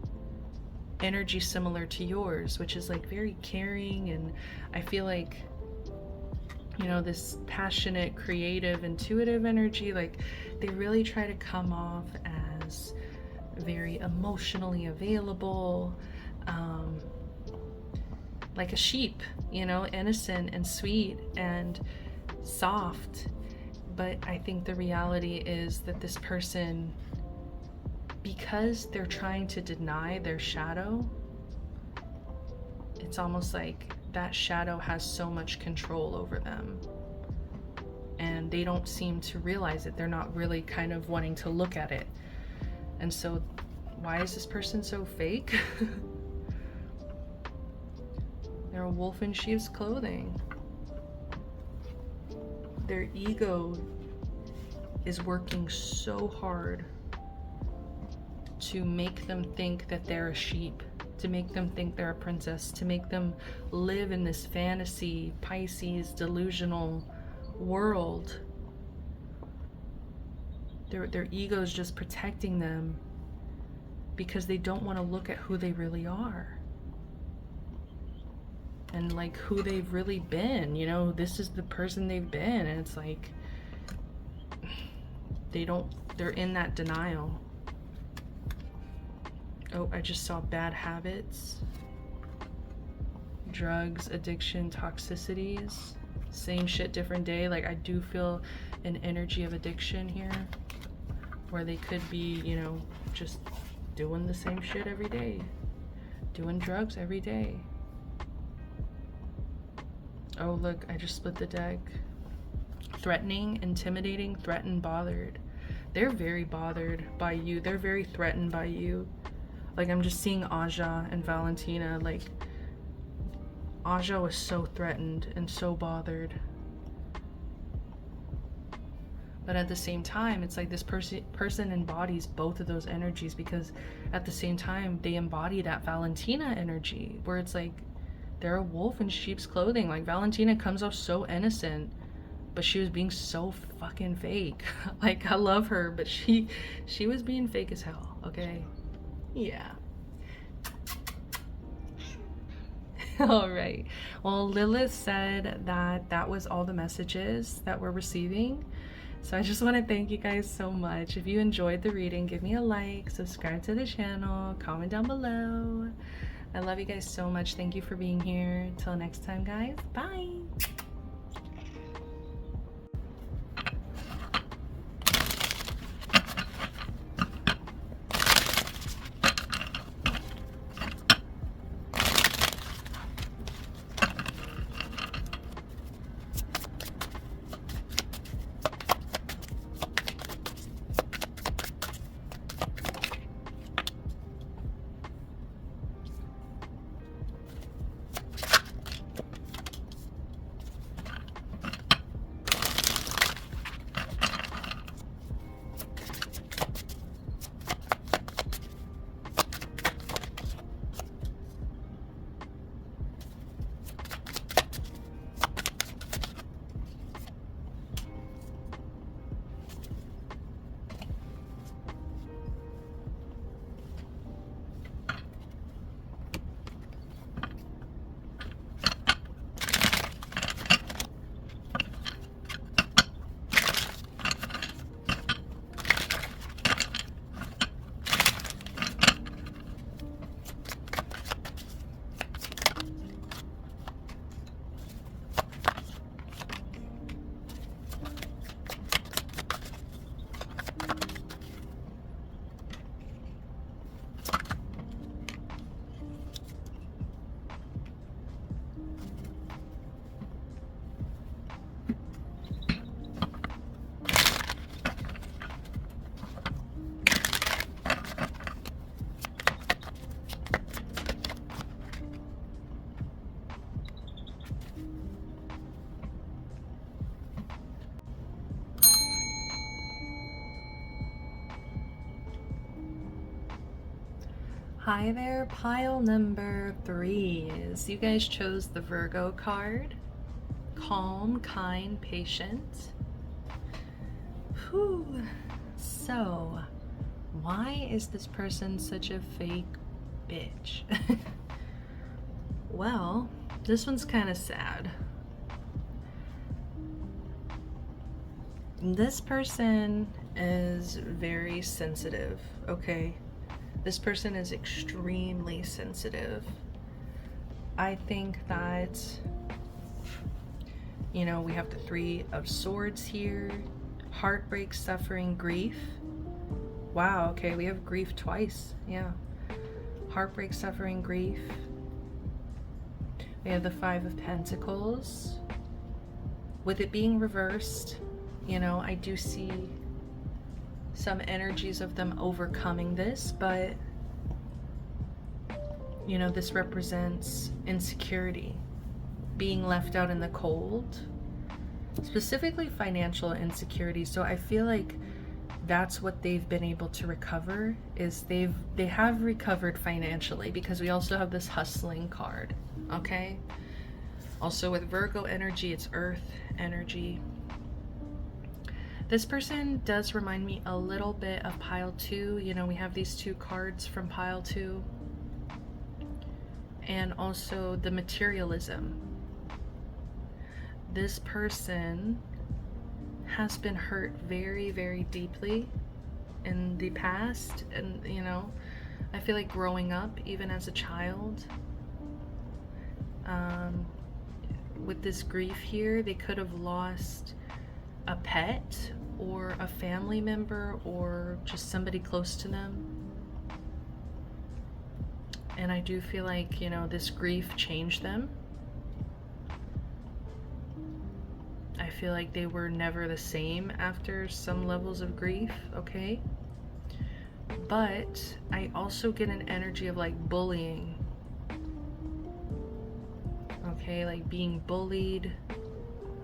energy similar to yours, which is like very caring, and I feel like, you know, this passionate, creative, intuitive energy, like they really try to come off as very emotionally available, like a sheep, you know, innocent and sweet and soft. But I think the reality is that this person, because they're trying to deny their shadow, it's almost like that shadow has so much control over them. And they don't seem to realize it. They're not really kind of wanting to look at it. And so, why is this person so fake? They're a wolf in sheep's clothing. Their ego is working so hard to make them think that they're a sheep, to make them think they're a princess, to make them live in this fantasy, Pisces, delusional world. Their ego is just protecting them because they don't want to look at who they really are. And like who they've really been, you know, this is the person they've been, and it's like they're in that denial. Oh, I just saw bad habits, drugs, addiction, toxicities, same shit, different day. Like I do feel an energy of addiction here where they could be, you know, just doing the same shit every day, doing drugs every day. Oh, look, I just split the deck. Threatening, intimidating, threatened, bothered. They're very bothered by you. They're very threatened by you. Like, I'm just seeing Aja and Valentina. Like, Aja was so threatened and so bothered. But at the same time, it's like this person embodies both of those energies, because at the same time, they embody that Valentina energy, where it's like, they're a wolf in sheep's clothing. Like, Valentina comes off so innocent, but she was being so fucking fake. Like, I love her, but she was being fake as hell, okay? Yeah. All right. Well, Lilith said that was all the messages that we're receiving. So I just want to thank you guys so much. If you enjoyed the reading, give me a like, subscribe to the channel, comment down below. I love you guys so much. Thank you for being here. Till next time, guys. Bye. Hi there, pile number 3. You guys chose the Virgo card. Calm, kind, patient. Whew. So, why is this person such a fake bitch? Well, this one's kind of sad. This person is very sensitive, okay? This person is extremely sensitive. I think that, you know, we have the 3 of Swords here. Heartbreak, suffering, grief. Wow, okay, we have grief twice. Yeah. Heartbreak, suffering, grief. We have the 5 of Pentacles. With it being reversed, you know, I do see some energies of them overcoming this, but, you know, this represents insecurity, being left out in the cold, specifically financial insecurity. So I feel like that's what they've been able to recover, is they have recovered financially, because we also have this hustling card, okay? Also with Virgo energy, it's earth energy. This person does remind me a little bit of pile 2. You know, we have these 2 cards from pile 2. And also the materialism. This person has been hurt very, very deeply in the past. And, you know, I feel like growing up, even as a child, with this grief here, they could have lost a pet or a family member or just somebody close to them. And I do feel like, you know, this grief changed them. I feel like they were never the same after some levels of grief, okay? But I also get an energy of like bullying. Okay, like being bullied.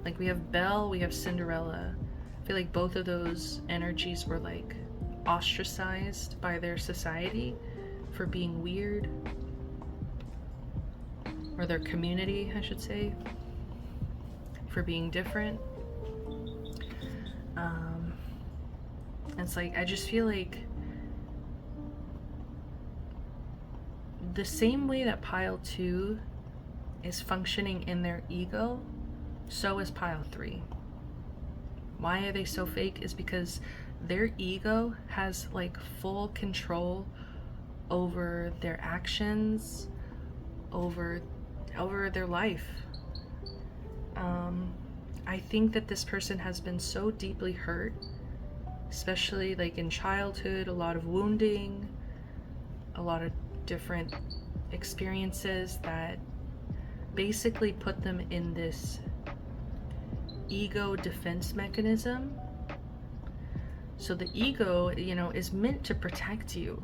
Like we have Belle, we have Cinderella. I feel like both of those energies were like ostracized by their society for being weird, or their community, I should say, for being different. It's like, I just feel like the same way that pile 2 is functioning in their ego, so is pile 3. Why are they so fake? Is because their ego has like full control over their actions, over their life. I think that this person has been so deeply hurt, especially like in childhood, a lot of wounding, a lot of different experiences that basically put them in this ego defense mechanism. So the ego, you know, is meant to protect you.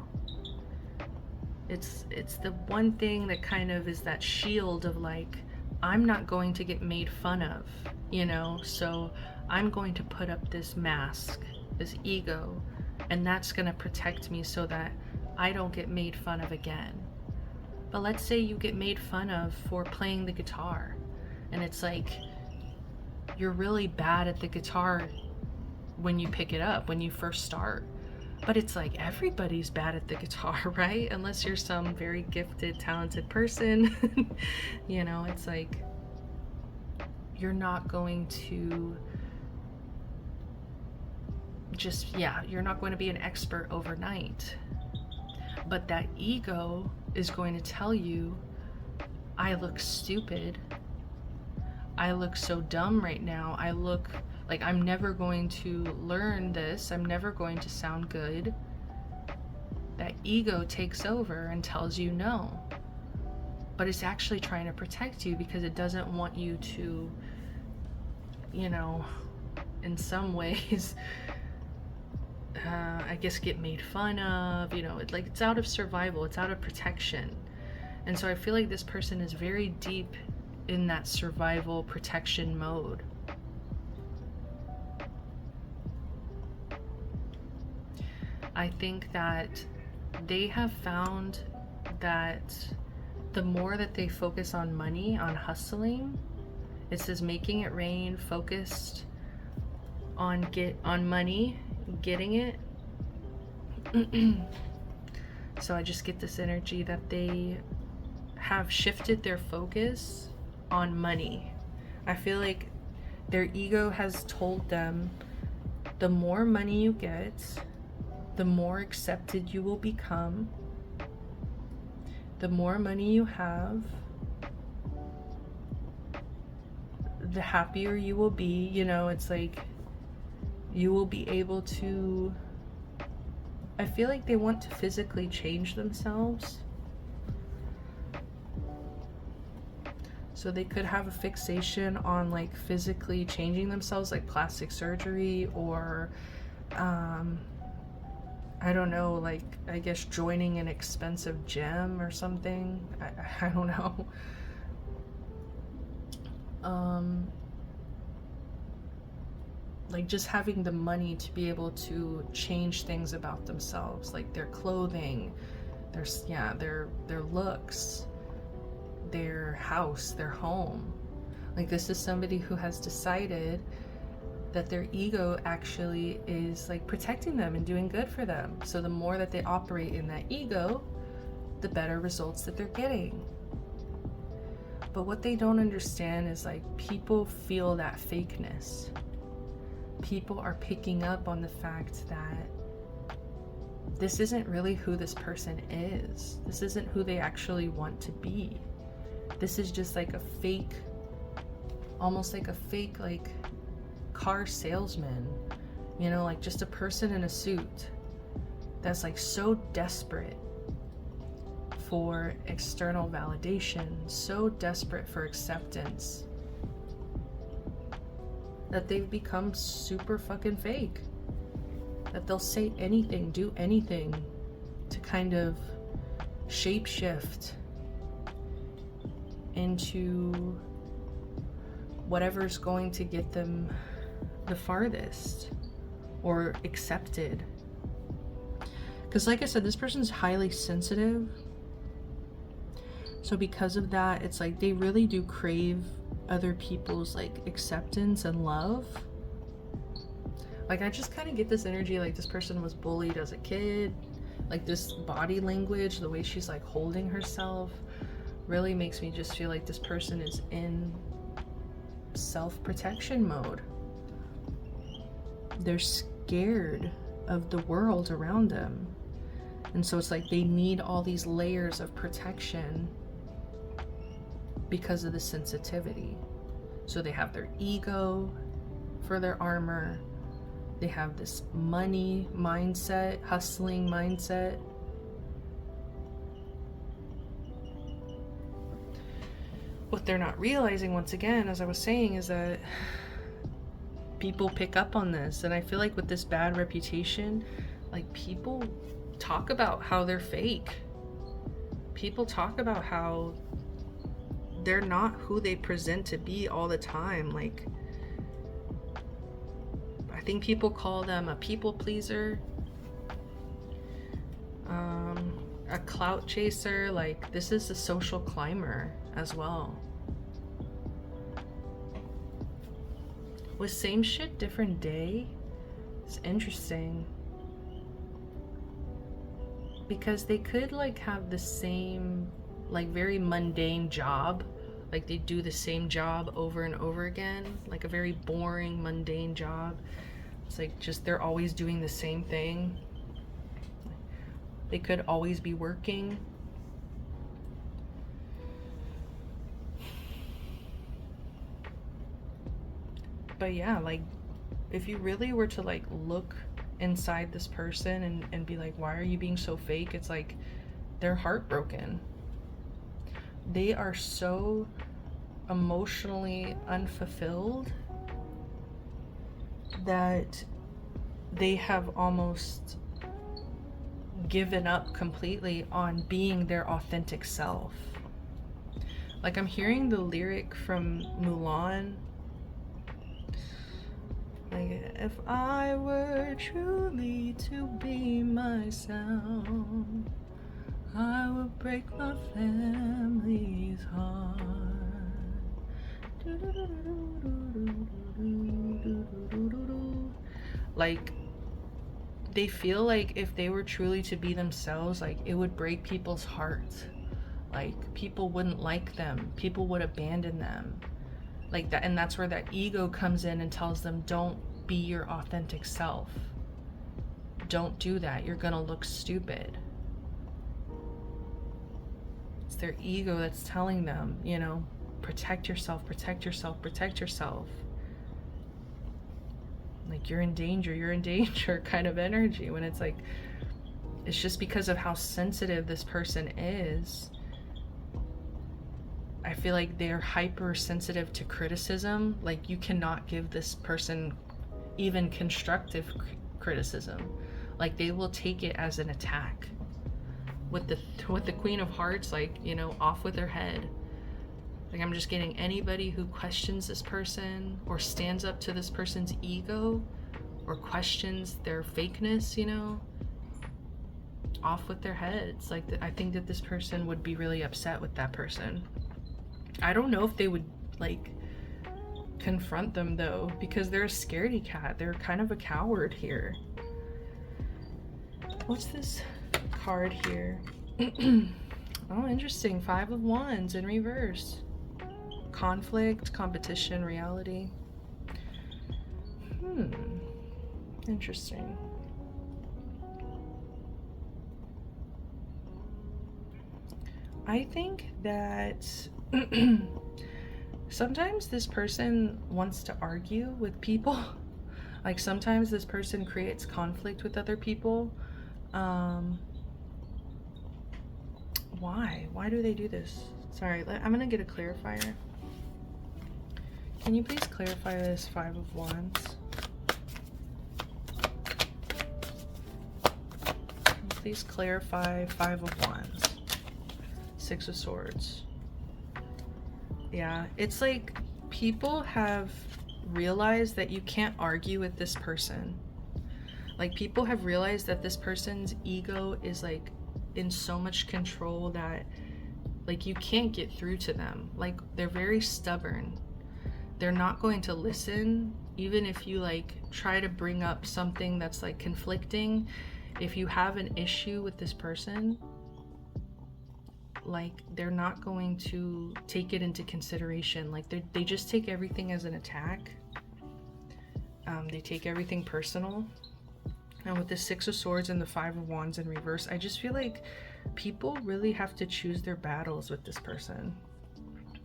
It's the one thing that kind of is that shield of like, I'm not going to get made fun of, you know, so I'm going to put up this mask, this ego, and that's going to protect me so that I don't get made fun of again. But let's say you get made fun of for playing the guitar, and it's like, you're really bad at the guitar when you pick it up, when you first start. But it's like, everybody's bad at the guitar, right? Unless you're some very gifted, talented person. You know, it's like, you're not going to just, yeah, you're not going to be an expert overnight. But that ego is going to tell you, I look stupid. I look so dumb right now. I look like I'm never going to learn this. I'm never going to sound good. That ego takes over and tells you no. But it's actually trying to protect you because it doesn't want you to, you know, in some ways, I guess get made fun of, you know, it's out of survival, it's out of protection. And so I feel like this person is very deep in that survival protection mode. I think that they have found that the more that they focus on money, on hustling, it says making it rain, focused on money, getting it. So I just get this energy that they have shifted their focus on money. I feel like their ego has told them the more money you get, the more accepted you will become. The more money you have, the happier you will be. You know, it's like you will be able to, I feel like they want to physically change themselves. So they could have a fixation on like physically changing themselves, like plastic surgery, or I don't know, like I guess joining an expensive gym or something. I don't know. Like just having the money to be able to change things about themselves, like their clothing, their looks, their house, their home. Like this is somebody who has decided that their ego actually is like protecting them and doing good for them. So the more that they operate in that ego, the better results that they're getting. But what they don't understand is like people feel that fakeness. People are picking up on the fact that this isn't really who this person is. This isn't who they actually want to be. This is just like a fake, almost like a fake like car salesman, you know, like just a person in a suit that's like so desperate for external validation, so desperate for acceptance, that they've become super fucking fake. That they'll say anything, do anything to kind of shapeshift into whatever's going to get them the farthest or accepted. Because like I said, this person's highly sensitive. So because of that, it's like they really do crave other people's like acceptance and love. Like I just kind of get this energy like this person was bullied as a kid. Like this body language, the way she's like holding herself, really makes me just feel like this person is in self-protection mode. They're scared of the world around them. And so it's like they need all these layers of protection because of the sensitivity. So they have their ego for their armor. They have this money mindset, hustling mindset. What they're not realizing, once again, as I was saying, is that people pick up on this. And I feel like with this bad reputation, like people talk about how they're fake. People talk about how they're not who they present to be all the time. Like, I think people call them a people pleaser, a clout chaser. Like, this is a social climber as well. With same shit, different day, it's interesting. Because they could like have the same, like very mundane job. Like they do the same job over and over again. Like a very boring, mundane job. It's like just they're always doing the same thing. They could always be working. But yeah, like if you really were to like look inside this person and be like, why are you being so fake? It's like they're heartbroken. They are so emotionally unfulfilled that they have almost given up completely on being their authentic self. Like I'm hearing the lyric from Mulan, like, if I were truly to be myself, I will break my family's heart. Like, they feel like if they were truly to be themselves, like, it would break people's hearts. Like, people wouldn't like them. People would abandon them. Like that, and that's where that ego comes in and tells them, don't be your authentic self. Don't do that. You're gonna look stupid. It's their ego that's telling them, you know, protect yourself, protect yourself, protect yourself. Like, you're in danger kind of energy, when it's like, it's just because of how sensitive this person is. I feel like they're hypersensitive to criticism. Like, you cannot give this person even constructive criticism. Like, they will take it as an attack. With the Queen of Hearts, like, you know, off with their head. Like, I'm just getting anybody who questions this person or stands up to this person's ego or questions their fakeness, you know, off with their heads. Like, I think that this person would be really upset with that person. I don't know if they would, like, confront them, though, because they're a scaredy cat. They're kind of a coward here. What's this card here? Oh, interesting. 5 of Wands in reverse. Conflict, competition, reality. Interesting. I think that sometimes this person wants to argue with people. Like, sometimes this person creates conflict with other people. Why? Why do they do this? Sorry, I'm gonna get a clarifier. Can you please clarify this 5 of Wands? Please clarify 5 of Wands. 6 of Swords. Yeah, it's like people have realized that you can't argue with this person. Like, people have realized that this person's ego is, like, in so much control that, like, you can't get through to them. Like, they're very stubborn. They're not going to listen, even if you, like, try to bring up something that's, like, conflicting. If you have an issue with this person, like, they're not going to take it into consideration. Like, they just take everything as an attack. They take everything personal. And with the 6 of Swords and the 5 of Wands in reverse, I just feel like people really have to choose their battles with this person.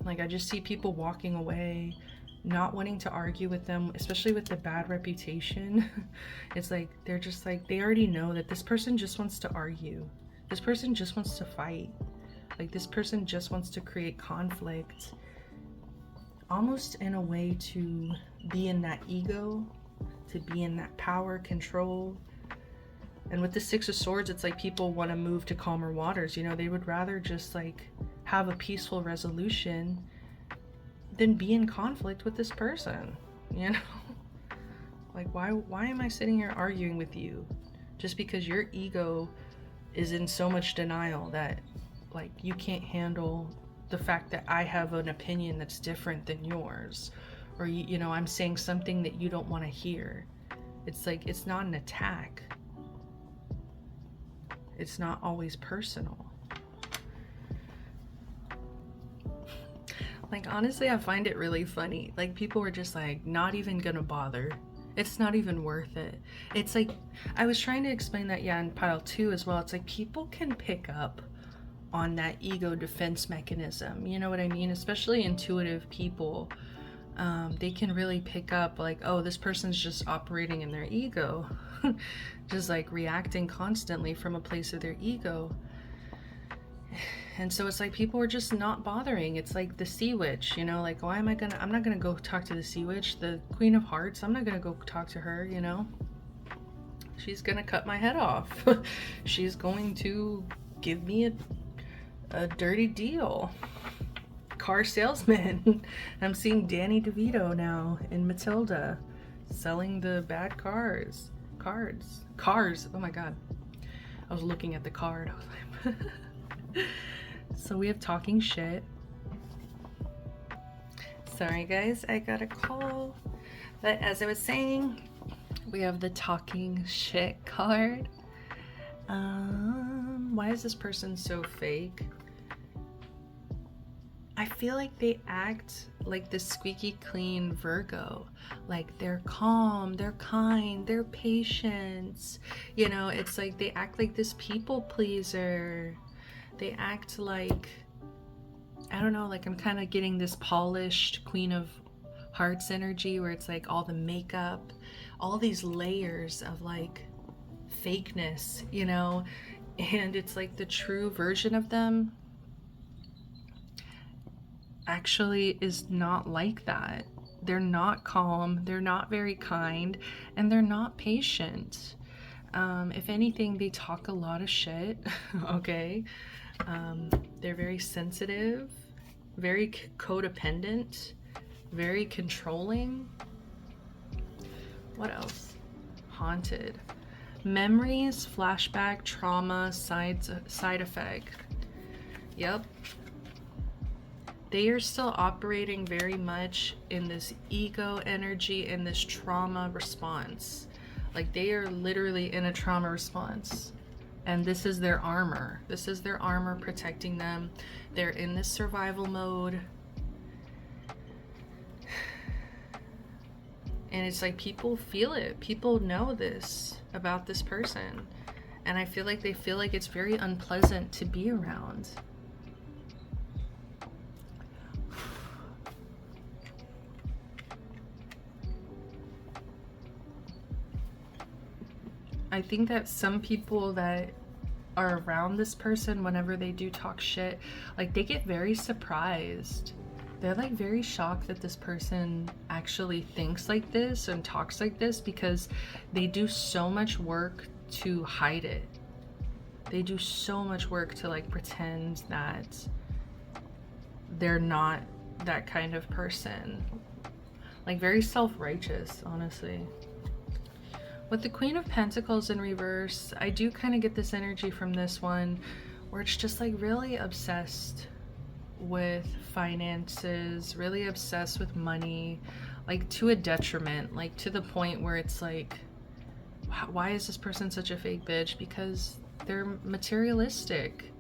Like, I just see people walking away, not wanting to argue with them, especially with the bad reputation. It's like, they're just like, they already know that this person just wants to argue. This person just wants to fight. Like, this person just wants to create conflict, almost in a way to be in that ego, to be in that power, control. And with the 6 of Swords, it's like people want to move to calmer waters. You know, they would rather just, like, have a peaceful resolution than be in conflict with this person, you know? Like, why am I sitting here arguing with you just because your ego is in so much denial that, like, you can't handle the fact that I have an opinion that's different than yours, or you know, I'm saying something that you don't want to hear. It's like, it's not an attack. It's not always personal. Like, honestly, I find it really funny. Like, people were just like, not even gonna bother. It's not even worth it. It's like, I was trying to explain that, yeah, in pile 2 as well. It's like, people can pick up on that ego defense mechanism. You know what I mean? Especially intuitive people. They can really pick up, like, oh, this person's just operating in their ego. Just, like, reacting constantly from a place of their ego. And so it's like, people are just not bothering. It's like the sea witch, you know, like, I'm not gonna go talk to the sea witch. The Queen of Hearts, I'm not gonna go talk to her, you know. She's gonna cut my head off. She's going to give me a dirty deal. Car salesman. I'm seeing Danny DeVito now in Matilda, selling the bad cars. Oh my god. I was looking at the card. I was like, So we have talking shit. Sorry guys, I got a call. But as I was saying, we have the talking shit card. Why is this person so fake? I feel like they act like the squeaky clean Virgo. Like they're calm, they're kind, they're patient. You know, it's like they act like this people pleaser. They act like, I don't know, like I'm kind of getting this polished Queen of Hearts energy where it's like all the makeup, all these layers of like fakeness, you know, and it's like the true version of them actually is not like that. They're not calm, they're not very kind, and they're not patient. If anything, they talk a lot of shit, okay? They're very sensitive, very codependent, very controlling. What else? Haunted. Memories, flashback, trauma, side effect. Yep. They are still operating very much in this ego energy, in this trauma response. Like they are literally in a trauma response. And this is their armor. This is their armor protecting them. They're in this survival mode. And it's like people feel it. People know this about this person. And I feel like they feel like it's very unpleasant to be around. I think that some people that are around this person, whenever they do talk shit, like they get very surprised. They're like very shocked that this person actually thinks like this and talks like this, because they do so much work to hide it. They do so much work to like pretend that they're not that kind of person. Like very self-righteous, honestly. With the Queen of Pentacles in reverse, I do kind of get this energy from this one where it's just like really obsessed with finances, really obsessed with money, like to a detriment, like to the point where it's like, why is this person such a fake bitch? Because they're materialistic,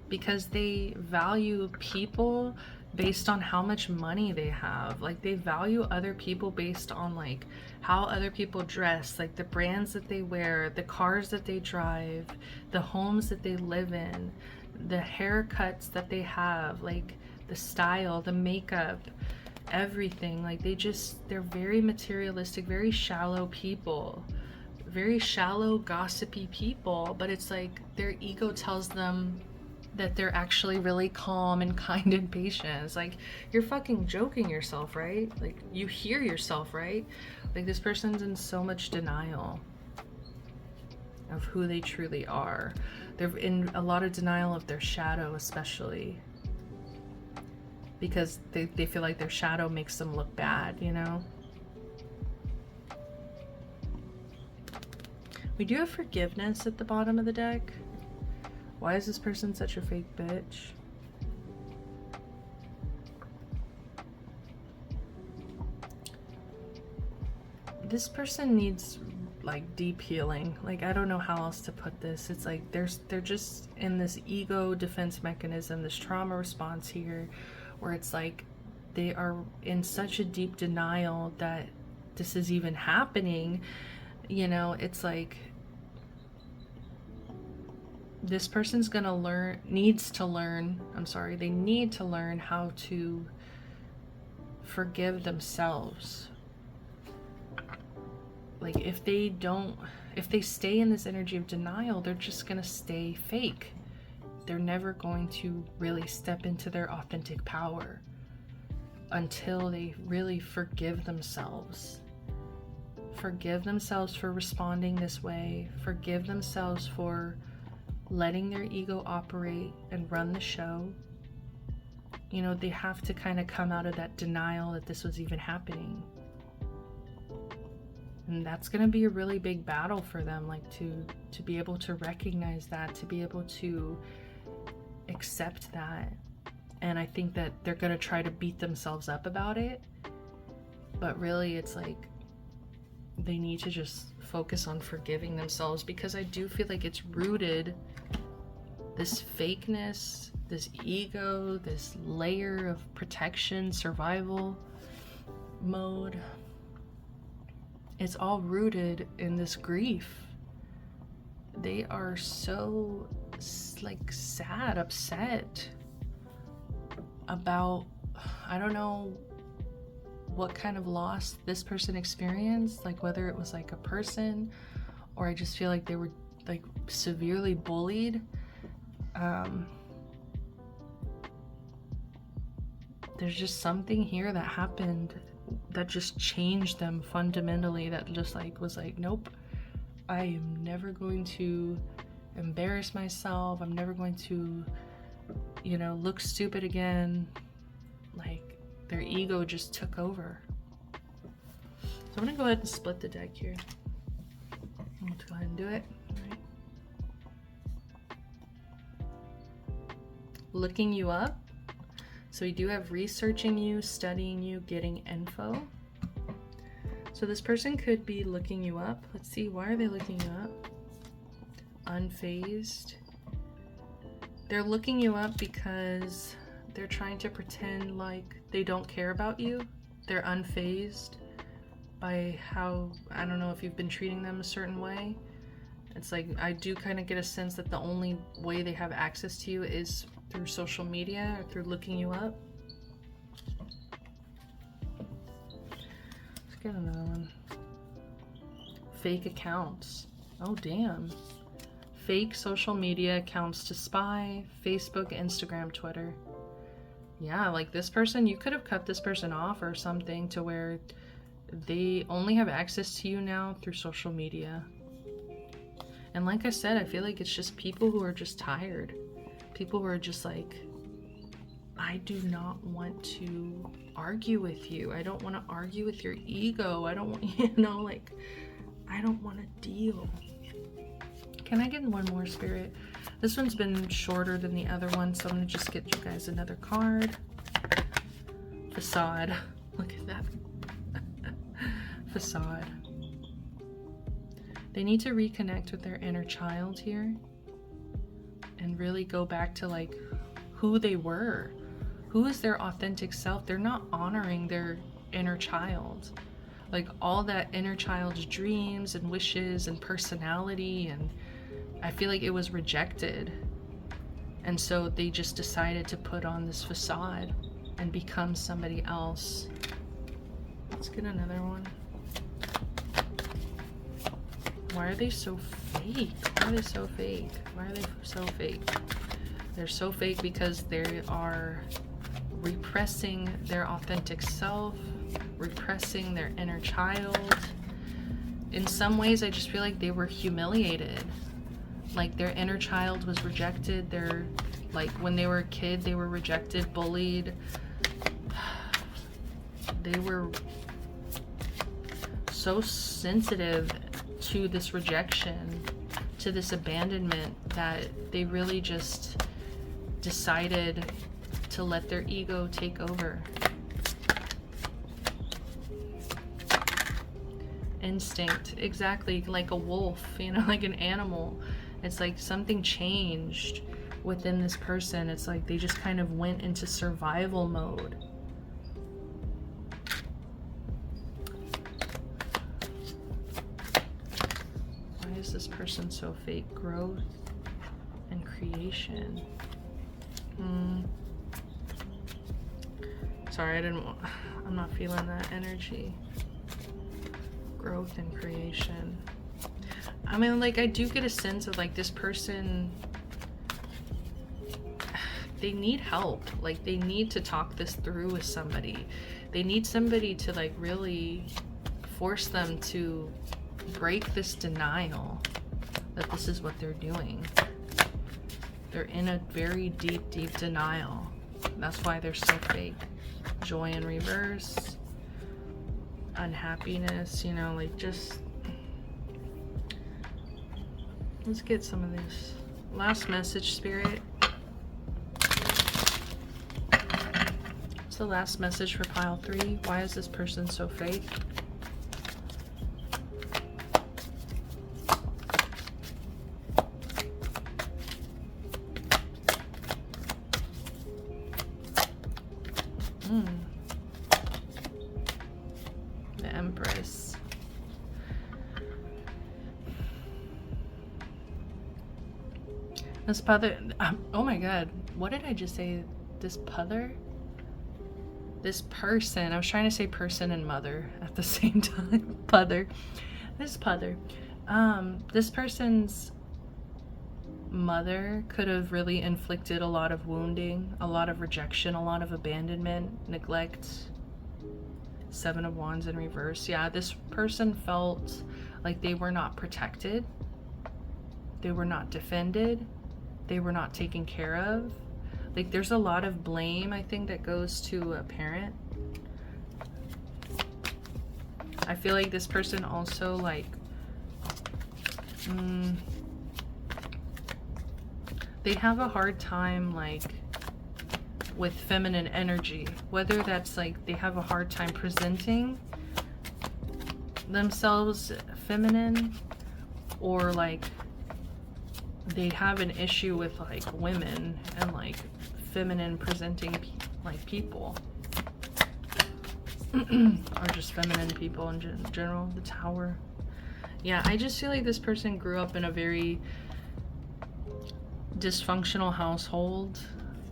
because they value people based on how much money they have. Like they value other people based on like how other people dress, like the brands that they wear, the cars that they drive, the homes that they live in, the haircuts that they have, like the style, the makeup, everything. Like they're very materialistic, very shallow people, very shallow, gossipy people. But it's like their ego tells them that they're actually really calm and kind and patient. It's like, you're fucking joking yourself, right? Like you hear yourself, right? Like this person's in so much denial of who they truly are. They're in a lot of denial of their shadow, especially because they feel like their shadow makes them look bad, you know? We do have forgiveness at the bottom of the deck. Why is this person such a fake bitch? This person needs like deep healing. Like I don't know how else to put this. It's like they're just in this ego defense mechanism, this trauma response here, where it's like they are in such a deep denial that this is even happening. You know, it's like this person's gonna needs to learn how to forgive themselves. Like if they stay in this energy of denial, they're just gonna stay fake. They're never going to really step into their authentic power until they really forgive themselves. Forgive themselves for responding this way. Forgive themselves for letting their ego operate and run the show. You know, they have to kind of come out of that denial that this was even happening. And that's going to be a really big battle for them, like to be able to recognize that, to be able to accept that. And I think that they're going to try to beat themselves up about it. But really, it's like they need to just focus on forgiving themselves, because I do feel like it's rooted, this fakeness, this ego, this layer of protection, survival mode. It's all rooted in this grief. They are so like sad, upset about, I don't know what kind of loss this person experienced, like whether it was like a person, or I just feel like they were like severely bullied. There's just something here that happened that just changed them fundamentally, that just like was like, nope, I am never going to embarrass myself, I'm never going to, you know, look stupid again. Like their ego just took over. So I'm gonna go ahead and split the deck here. Let's go ahead and do it. All right. Looking you up. So we do have researching you, studying you, getting info. So this person could be looking you up. Let's see, why are they looking you up? Unfazed. They're looking you up because they're trying to pretend like they don't care about you. They're unfazed by how, I don't know if you've been treating them a certain way. It's like, I do kind of get a sense that the only way they have access to you is through social media or through looking you up. Let's get another one. Fake accounts. Oh, damn. Fake social media accounts to spy. Facebook, Instagram, Twitter. Yeah, like this person, you could have cut this person off or something to where they only have access to you now through social media. And like I said, I feel like it's just people who are just tired. People who are just like, I do not want to argue with you. I don't want to argue with your ego. I don't want, you know, like, I don't want to deal. Can I get one more, Spirit? This one's been shorter than the other one, so I'm going to just get you guys another card. Facade. Look at that. Facade. They need to reconnect with their inner child here and really go back to like who they were. Who is their authentic self? They're not honoring their inner child. Like all that inner child's dreams and wishes and personality, and I feel like it was rejected. And so they just decided to put on this facade and become somebody else. Let's get another one. Why are they so fake? Why are they so fake? Why are they so fake? They're so fake because they are repressing their authentic self, repressing their inner child. In some ways, I just feel like they were humiliated. Like their inner child was rejected. They're like, when they were a kid, they were rejected, bullied. They were so sensitive to this rejection, to this abandonment, that they really just decided to let their ego take over. Instinct, exactly, like a wolf, you know, like an animal. It's like something changed within this person. It's like they just kind of went into survival mode. Why is this person so fake? Growth and creation. Sorry, I'm not feeling that energy. Growth and creation. I mean, like, I do get a sense of like this person, they need help. Like, they need to talk this through with somebody. They need somebody to like really force them to break this denial that this is what they're doing. They're in a very deep, deep denial. That's why they're so fake. Joy in reverse. Unhappiness, you know, like just... Let's get some of this. Last message, Spirit. the last message for pile 3? Why is this person so fake? The Empress. This pother. Oh my god. What did I just say? This pother? This person. I was trying to say person and mother at the same time. Pother. This pother. This person's mother could have really inflicted a lot of wounding, a lot of rejection, a lot of abandonment, neglect. 7 of Wands in reverse. Yeah, this person felt like they were not protected. They were not defended. They were not taken care of. Like, there's a lot of blame, I think, that goes to a parent. I feel like this person also, like, they have a hard time, like, with feminine energy. Whether that's, like, they have a hard time presenting themselves feminine, or, like, they have an issue with, like, women and, like, feminine presenting like people. Or just feminine people in general. The Tower. Yeah, I just feel like this person grew up in a very dysfunctional household.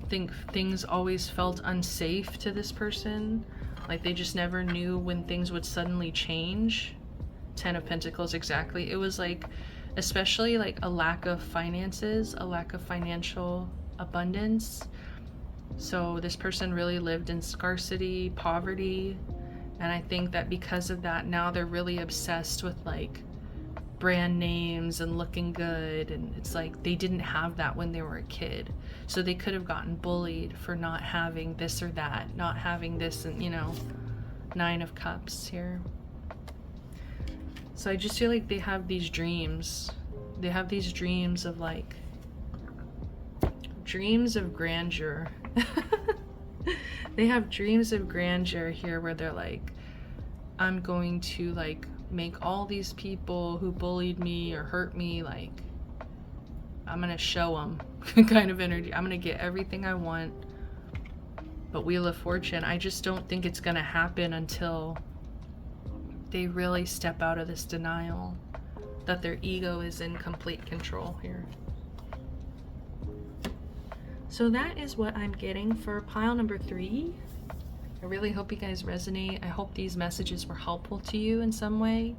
I think things always felt unsafe to this person. Like, they just never knew when things would suddenly change. 10 of Pentacles, exactly. It was like, especially like a lack of finances, a lack of financial abundance. So this person really lived in scarcity, poverty, and I think that because of that, now they're really obsessed with, like, brand names and looking good, and it's like they didn't have that when they were a kid. So they could have gotten bullied for not having this or that, not having this, and, you know, 9 of Cups here. So I just feel like they have these dreams. They have these dreams of, like, dreams of grandeur. They have dreams of grandeur here where they're like, I'm going to, like, make all these people who bullied me or hurt me, like, I'm gonna show them kind of energy. I'm gonna get everything I want. But Wheel of Fortune, I just don't think it's gonna happen until they really step out of this denial that their ego is in complete control here. So that is what I'm getting for pile number 3. I really hope you guys resonate. I hope these messages were helpful to you in some way.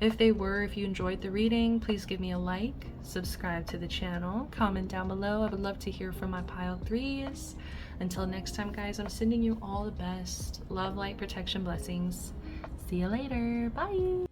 If they were, if you enjoyed the reading, please give me a like, subscribe to the channel, comment down below. I would love to hear from my pile 3s. Until next time, guys, I'm sending you all the best. Love, light, protection, blessings. See you later. Bye.